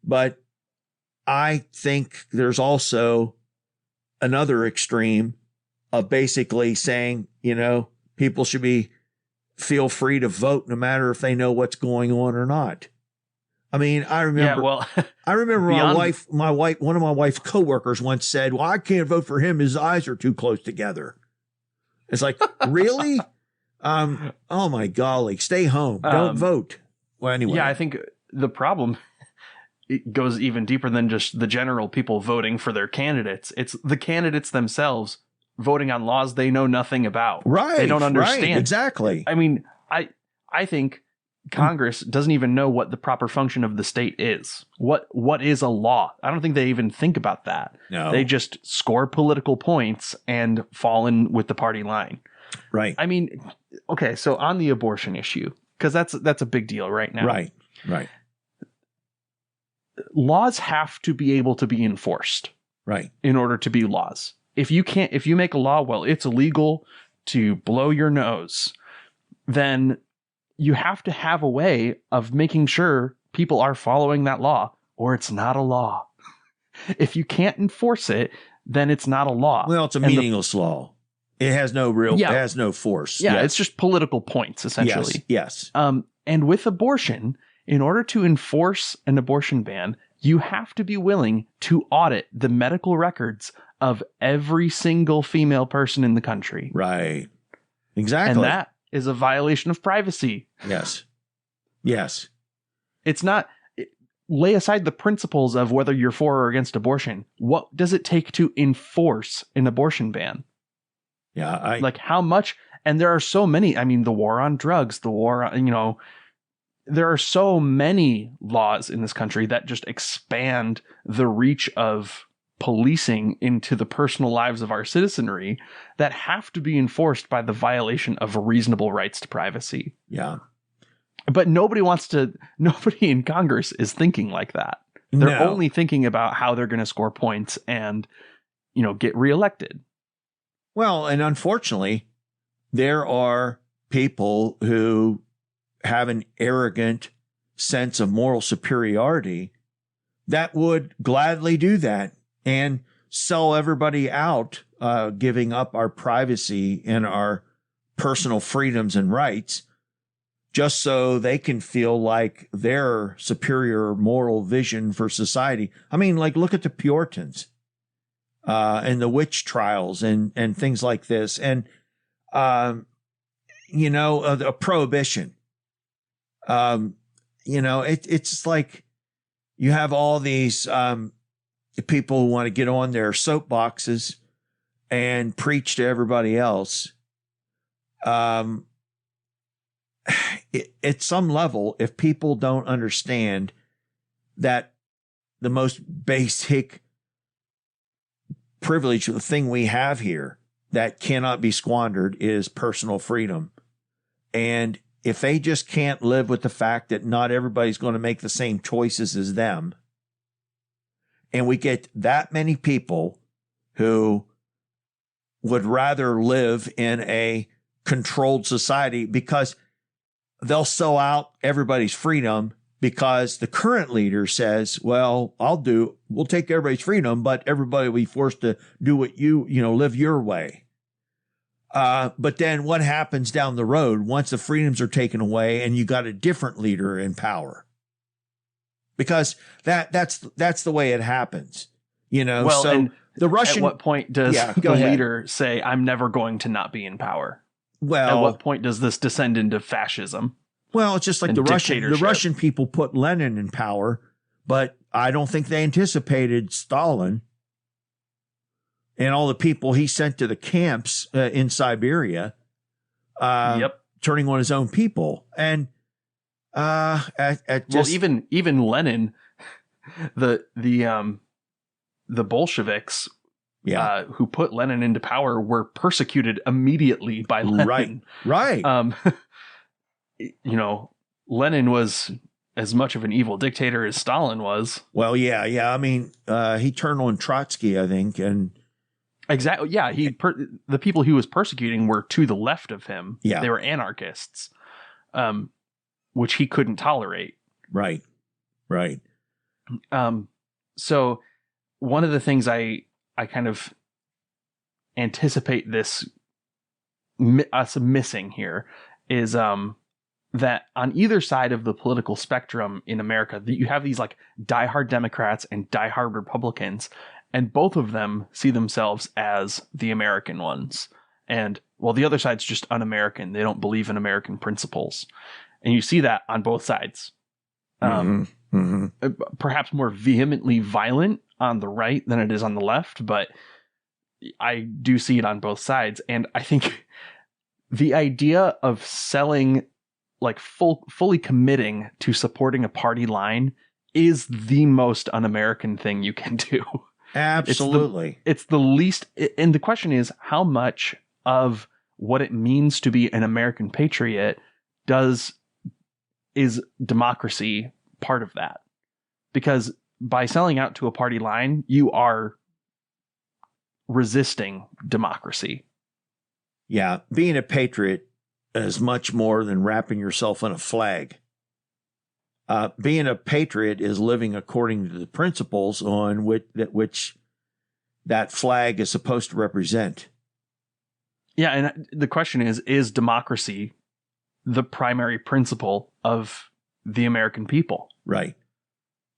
But I think there's also another extreme of basically saying, people should feel free to vote no matter if they know what's going on or not. I mean, I remember my wife, one of my wife's coworkers once said, well, I can't vote for him. His eyes are too close together. It's like, really? Oh my golly, stay home. Don't vote. Well, anyway. Yeah, I think the problem, it goes even deeper than just the general people voting for their candidates. It's the candidates themselves voting on laws they know nothing about. Right. They don't understand. Right, exactly. I mean, I think Congress doesn't even know what the proper function of the state is. What is a law? I don't think they even think about that. No. They just score political points and fall in with the party line. Right. I mean, okay, so on the abortion issue, because that's a big deal right now. Right. Right. Laws have to be able to be enforced. Right. In order to be laws. If you make a law, well, it's illegal to blow your nose, then you have to have a way of making sure people are following that law, or it's not a law. If you can't enforce it, then it's not a law. Well, it's a meaningless law. It has no it has no force. Yeah, yes. It's just political points, essentially. Yes. And with abortion, in order to enforce an abortion ban, you have to be willing to audit the medical records of every single female person in the country. Right. Exactly. And that is a violation of privacy. Yes. Yes. It's not, lay aside the principles of whether you're for or against abortion. What does it take to enforce an abortion ban? Yeah. Like how much? And there are so many, I mean, the war on drugs, the war on, there are so many laws in this country that just expand the reach of policing into the personal lives of our citizenry that have to be enforced by the violation of reasonable rights to privacy. Yeah. But nobody in Congress is thinking like that. They're only thinking about how they're going to score points and, get reelected. Well, and unfortunately, there are people who have an arrogant sense of moral superiority that would gladly do that and sell everybody out, giving up our privacy and our personal freedoms and rights just so they can feel like their superior moral vision for society. I mean, like, look at the Puritans and the witch trials and things like this. And, the prohibition. It's like you have all these people who want to get on their soapboxes and preach to everybody else. At some level, if people don't understand that the most basic privilege, the thing we have here that cannot be squandered, is personal freedom. And if they just can't live with the fact that not everybody's going to make the same choices as them, and we get that many people who would rather live in a controlled society because they'll sell out everybody's freedom because the current leader says, well, we'll take everybody's freedom, but everybody will be forced to do what live your way. But then what happens down the road once the freedoms are taken away and you got a different leader in power? Because that's the way it happens, Well, so and the Russian, at what point does the ahead. leader say, I'm never going to not be in power? Well, at what point does this descend into fascism? Well, it's just like the Russian people put Lenin in power, but I don't think they anticipated Stalin and all the people he sent to the camps in Siberia, turning on his own people. And even Lenin, the Bolsheviks, who put Lenin into power, were persecuted immediately by Lenin. Right. Lenin was as much of an evil dictator as Stalin was. Well, yeah. I mean, he turned on Trotsky, I think, and exactly. Yeah, the people he was persecuting were to the left of him. Yeah, they were anarchists, which he couldn't tolerate. Right. So one of the things I kind of anticipate us missing here is that on either side of the political spectrum in America, that you have these like diehard Democrats and diehard Republicans, and both of them see themselves as the American ones. And well, the other side's just un-American. They don't believe in American principles. And you see that on both sides. Perhaps more vehemently violent on the right than it is on the left, but I do see it on both sides. And I think the idea of selling, like fully committing to supporting a party line, is the most un-American thing you can do. Absolutely. It's the least. And the question is, how much of what it means to be an American patriot is democracy part of that? Because by selling out to a party line, you are resisting democracy. Yeah. Being a patriot is much more than wrapping yourself in a flag. Being a patriot is living according to the principles on which that flag is supposed to represent. Yeah, and the question is democracy the primary principle of the American people? Right.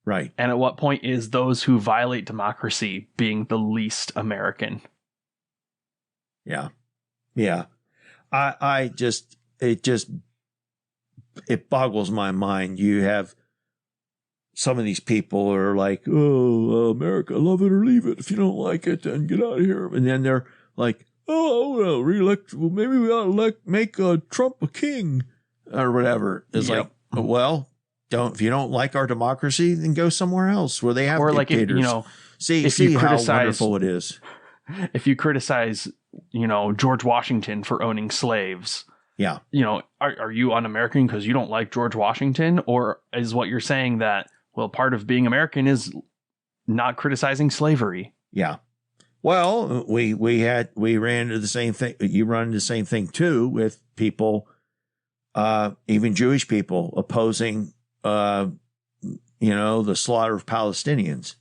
And at what point is those who violate democracy being the least American? Yeah. It boggles my mind. You have some of these people are like, oh, America, love it or leave it. If you don't like it, then get out of here. And then they're like, oh, well, reelect. Well, maybe we ought to make Trump a king or whatever. It's like, well, if you don't like our democracy, then go somewhere else where they have or dictators. Like if see how wonderful it is. If you criticize, George Washington for owning slaves. Yeah. Are you un-American because you don't like George Washington? Or is what you're saying that, well, part of being American is not criticizing slavery? Yeah. Well, we ran into the same thing. You run into the same thing too with people, even Jewish people opposing, the slaughter of Palestinians,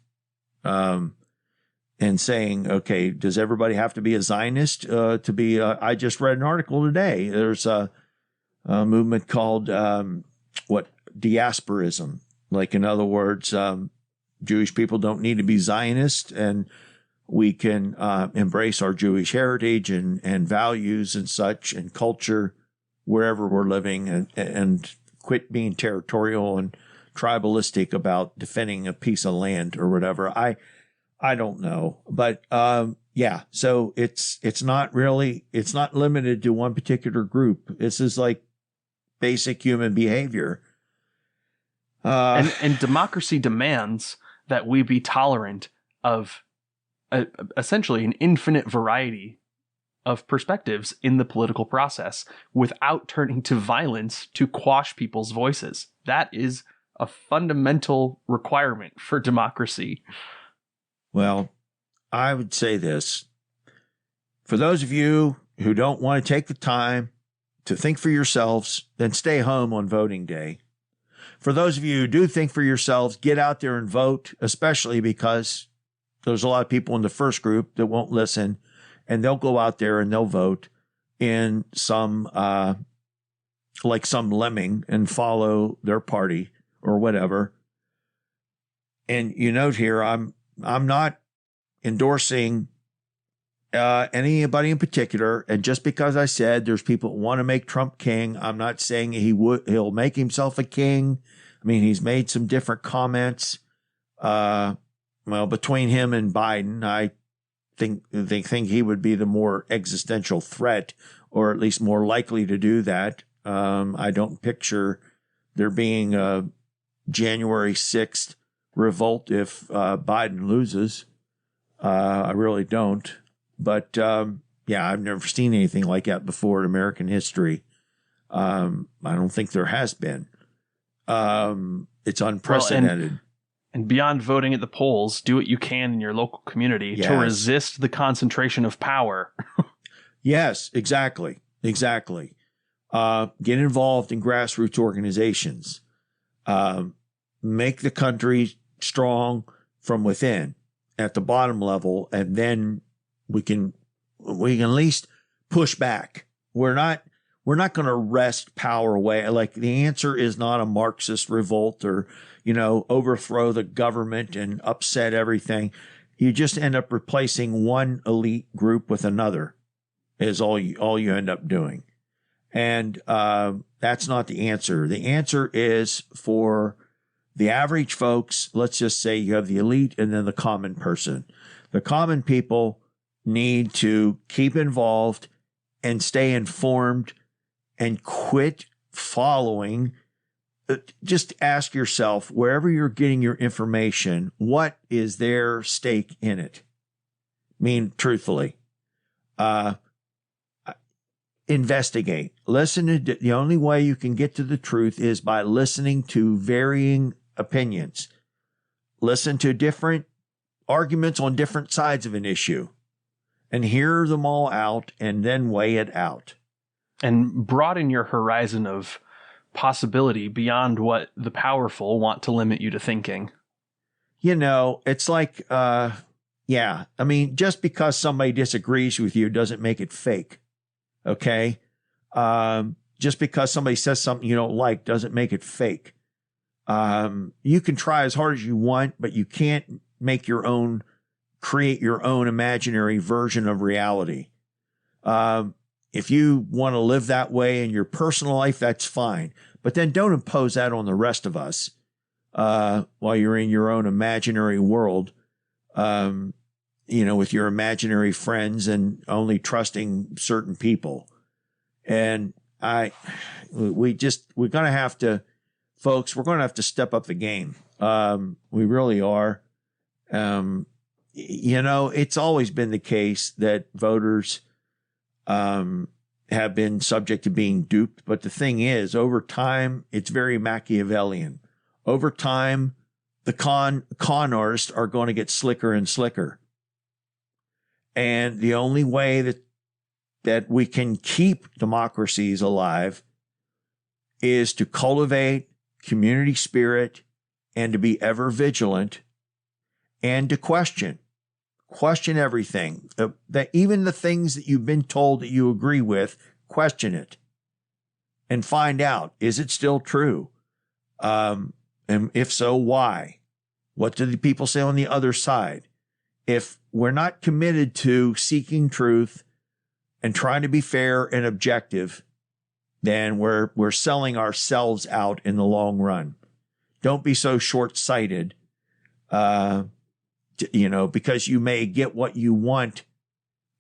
and saying, okay, does everybody have to be a Zionist to be? I just read an article today. There's a movement called diasporism. Like, in other words, Jewish people don't need to be Zionist, and we can embrace our Jewish heritage and values and such and culture wherever we're living, and quit being territorial and tribalistic about defending a piece of land or whatever. I don't know, but so it's not limited to one particular group. This is like basic human behavior. And democracy demands that we be tolerant of essentially an infinite variety of perspectives in the political process without turning to violence to quash people's voices. That is a fundamental requirement for democracy. Well, I would say this. For those of you who don't want to take the time to think for yourselves, then stay home on voting day. For those of you who do think for yourselves, get out there and vote, especially because there's a lot of people in the first group that won't listen, and they'll go out there and they'll vote in some lemming and follow their party or whatever. And you note here, I'm not endorsing anybody in particular. And just because I said there's people who want to make Trump king, I'm not saying he'll make himself a king. I mean, he's made some different comments. Between him and Biden, I think he would be the more existential threat, or at least more likely to do that. I don't picture there being a January 6th revolt if Biden loses. I really don't. But I've never seen anything like that before in American history. I don't think there has been. It's unprecedented. Well, and beyond voting at the polls, do what you can in your local community to resist the concentration of power. Yes, exactly. Get involved in grassroots organizations. Make the country strong from within at the bottom level, and then we can at least push back. We're not going to wrest power away. Like, the answer is not a Marxist revolt or, overthrow the government and upset everything. You just end up replacing one elite group with another is all you end up doing. And that's not the answer. The answer is for the average folks. Let's just say you have the elite and then the common person. The common people need to keep involved and stay informed and quit following. Just ask yourself, wherever you're getting your information, what is their stake in it? I mean, truthfully, investigate. Listen to the only way you can get to the truth is by listening to varying opinions. Listen to different arguments on different sides of an issue and hear them all out and then weigh it out. And broaden your horizon of possibility beyond what the powerful want to limit you to thinking. It's like, I mean, just because somebody disagrees with you doesn't make it fake. Okay? Just because somebody says something you don't like doesn't make it fake. You can try as hard as you want, but you can't create your own imaginary version of reality. If you want to live that way in your personal life, that's fine. But then don't impose that on the rest of us. while you're in your own imaginary world, with your imaginary friends and only trusting certain people. And we're going to have to, folks, we're going to have to step up the game. We really are. It's always been the case that voters have been subject to being duped. But the thing is, over time, it's very Machiavellian. Over time, the con artists are going to get slicker and slicker. And the only way that we can keep democracies alive is to cultivate community spirit and to be ever vigilant and to question everything. That even the things that you've been told that you agree with, question it and find out, is it still true? And if so, why? What do the people say on the other side? If we're not committed to seeking truth and trying to be fair and objective, then we're selling ourselves out in the long run. Don't be so short-sighted, because you may get what you want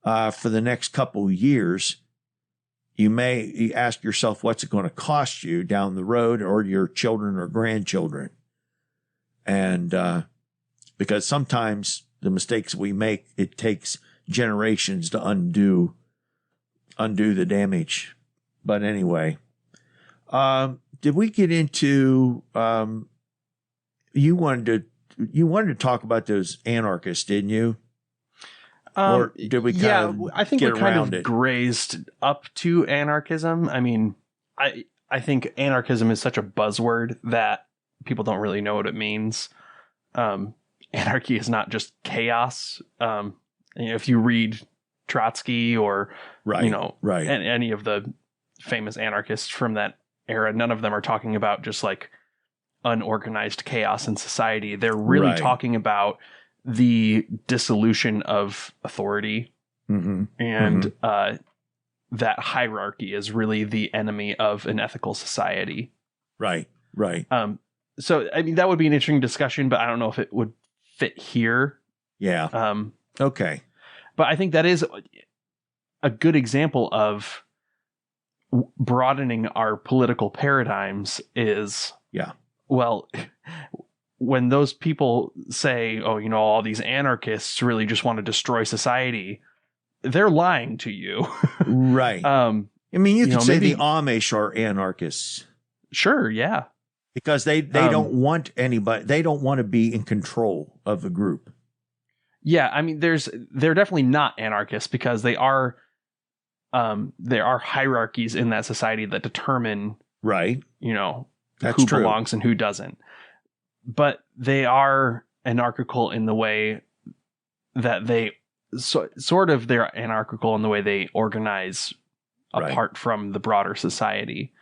for the next couple of years. You may ask yourself, what's it going to cost you down the road, or your children or grandchildren? And because sometimes the mistakes we make, it takes generations to undo the damage. But anyway, did we get into, you wanted to talk about those anarchists, didn't you? Or did we I think we kind of grazed up to anarchism. I mean, I think anarchism is such a buzzword that people don't really know what it means. Anarchy is not just chaos. If you read Trotsky or, any of the famous anarchists from that era, none of them are talking about just like unorganized chaos in society. They're really talking about the dissolution of authority, and that hierarchy is really the enemy of an ethical society. Right. So, I mean, that would be an interesting discussion, but I don't know if it would fit here. Yeah. Okay. But I think that is a good example of broadening our political paradigms is, well, when those people say, all these anarchists really just want to destroy society, they're lying to you. Right. I mean, you could say the Amish are anarchists. Sure. Yeah. Because they don't want anybody. They don't want to be in control of the group. Yeah. I mean, they're definitely not anarchists because there are hierarchies in that society that determine, right. That's who true. Belongs and who doesn't. But they are anarchical in the way that they're anarchical in the way they organize apart from the broader society.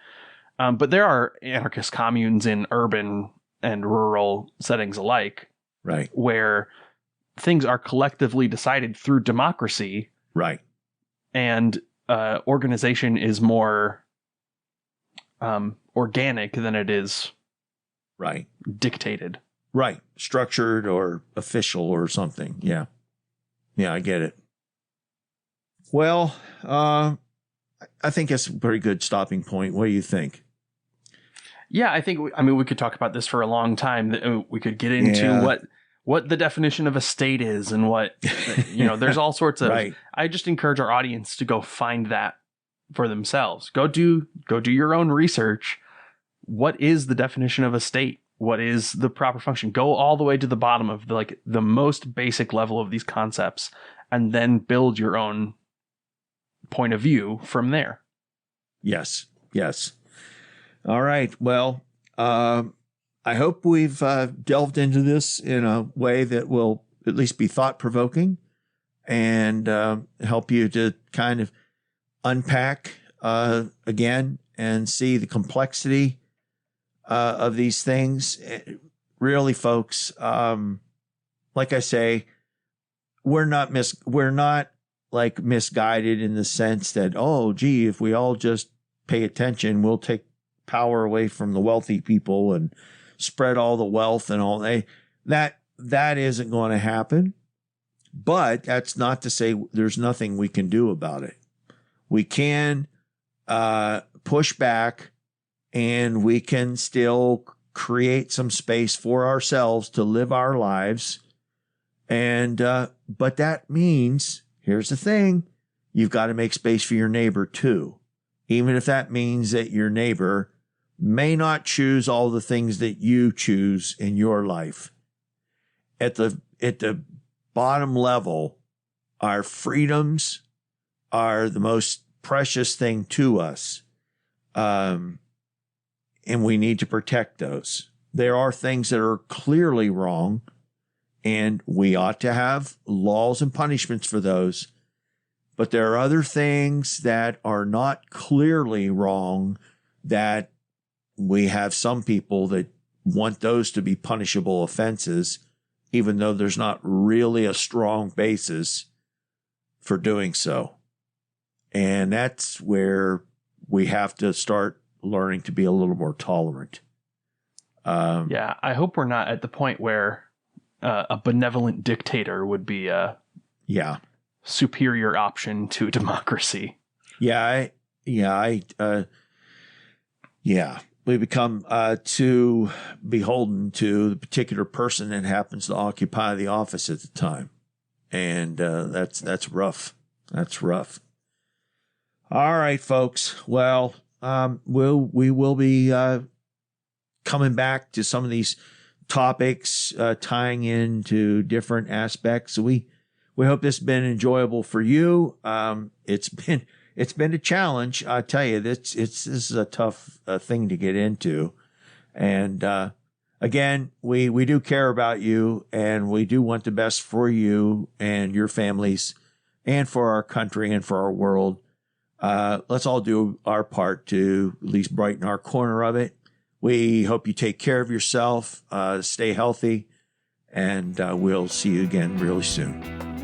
But there are anarchist communes in urban and rural settings alike, right, where things are collectively decided through democracy, right, and organization is more organic than it is dictated, structured or official or something. Yeah, I get it. Well, I think that's a pretty good stopping point. What do you think? Yeah, I think, we could talk about this for a long time. We could get into what the definition of a state is and what, there's all sorts of, I just encourage our audience to go find that for themselves. Go do your own research. What is the definition of a state? What is the proper function? Go all the way to the bottom of the most basic level of these concepts and then build your own point of view from there. Yes. All right. Well, I hope we've delved into this in a way that will at least be thought-provoking and help you to kind of unpack again and see the complexity of these things. Really, folks, like I say, we're not misguided in the sense that, if we all just pay attention, we'll take power away from the wealthy people and spread all the wealth and all that isn't going to happen. But that's not to say there's nothing we can do about it. We can push back, and we can still create some space for ourselves to live our lives. And but that means, here's the thing, you've got to make space for your neighbor too. Even if that means that your neighbor may not choose all the things that you choose in your life. At the bottom level, our freedoms are the most precious thing to us. And we need to protect those. There are things that are clearly wrong, and we ought to have laws and punishments for those. But there are other things that are not clearly wrong that we have some people that want those to be punishable offenses, even though there's not really a strong basis for doing so. And that's where we have to start learning to be a little more tolerant. Yeah, I hope we're not at the point where a benevolent dictator would be a superior option to democracy. We become too beholden to the particular person that happens to occupy the office at the time, and that's rough. That's rough. All right, folks. Well, we will be coming back to some of these topics, tying into different aspects. We hope this has been enjoyable for you. It's been a challenge. I tell you, this is a tough thing to get into. And again, we do care about you, and we do want the best for you and your families, and for our country and for our world. Let's all do our part to at least brighten our corner of it. We hope you take care of yourself, stay healthy, and we'll see you again really soon.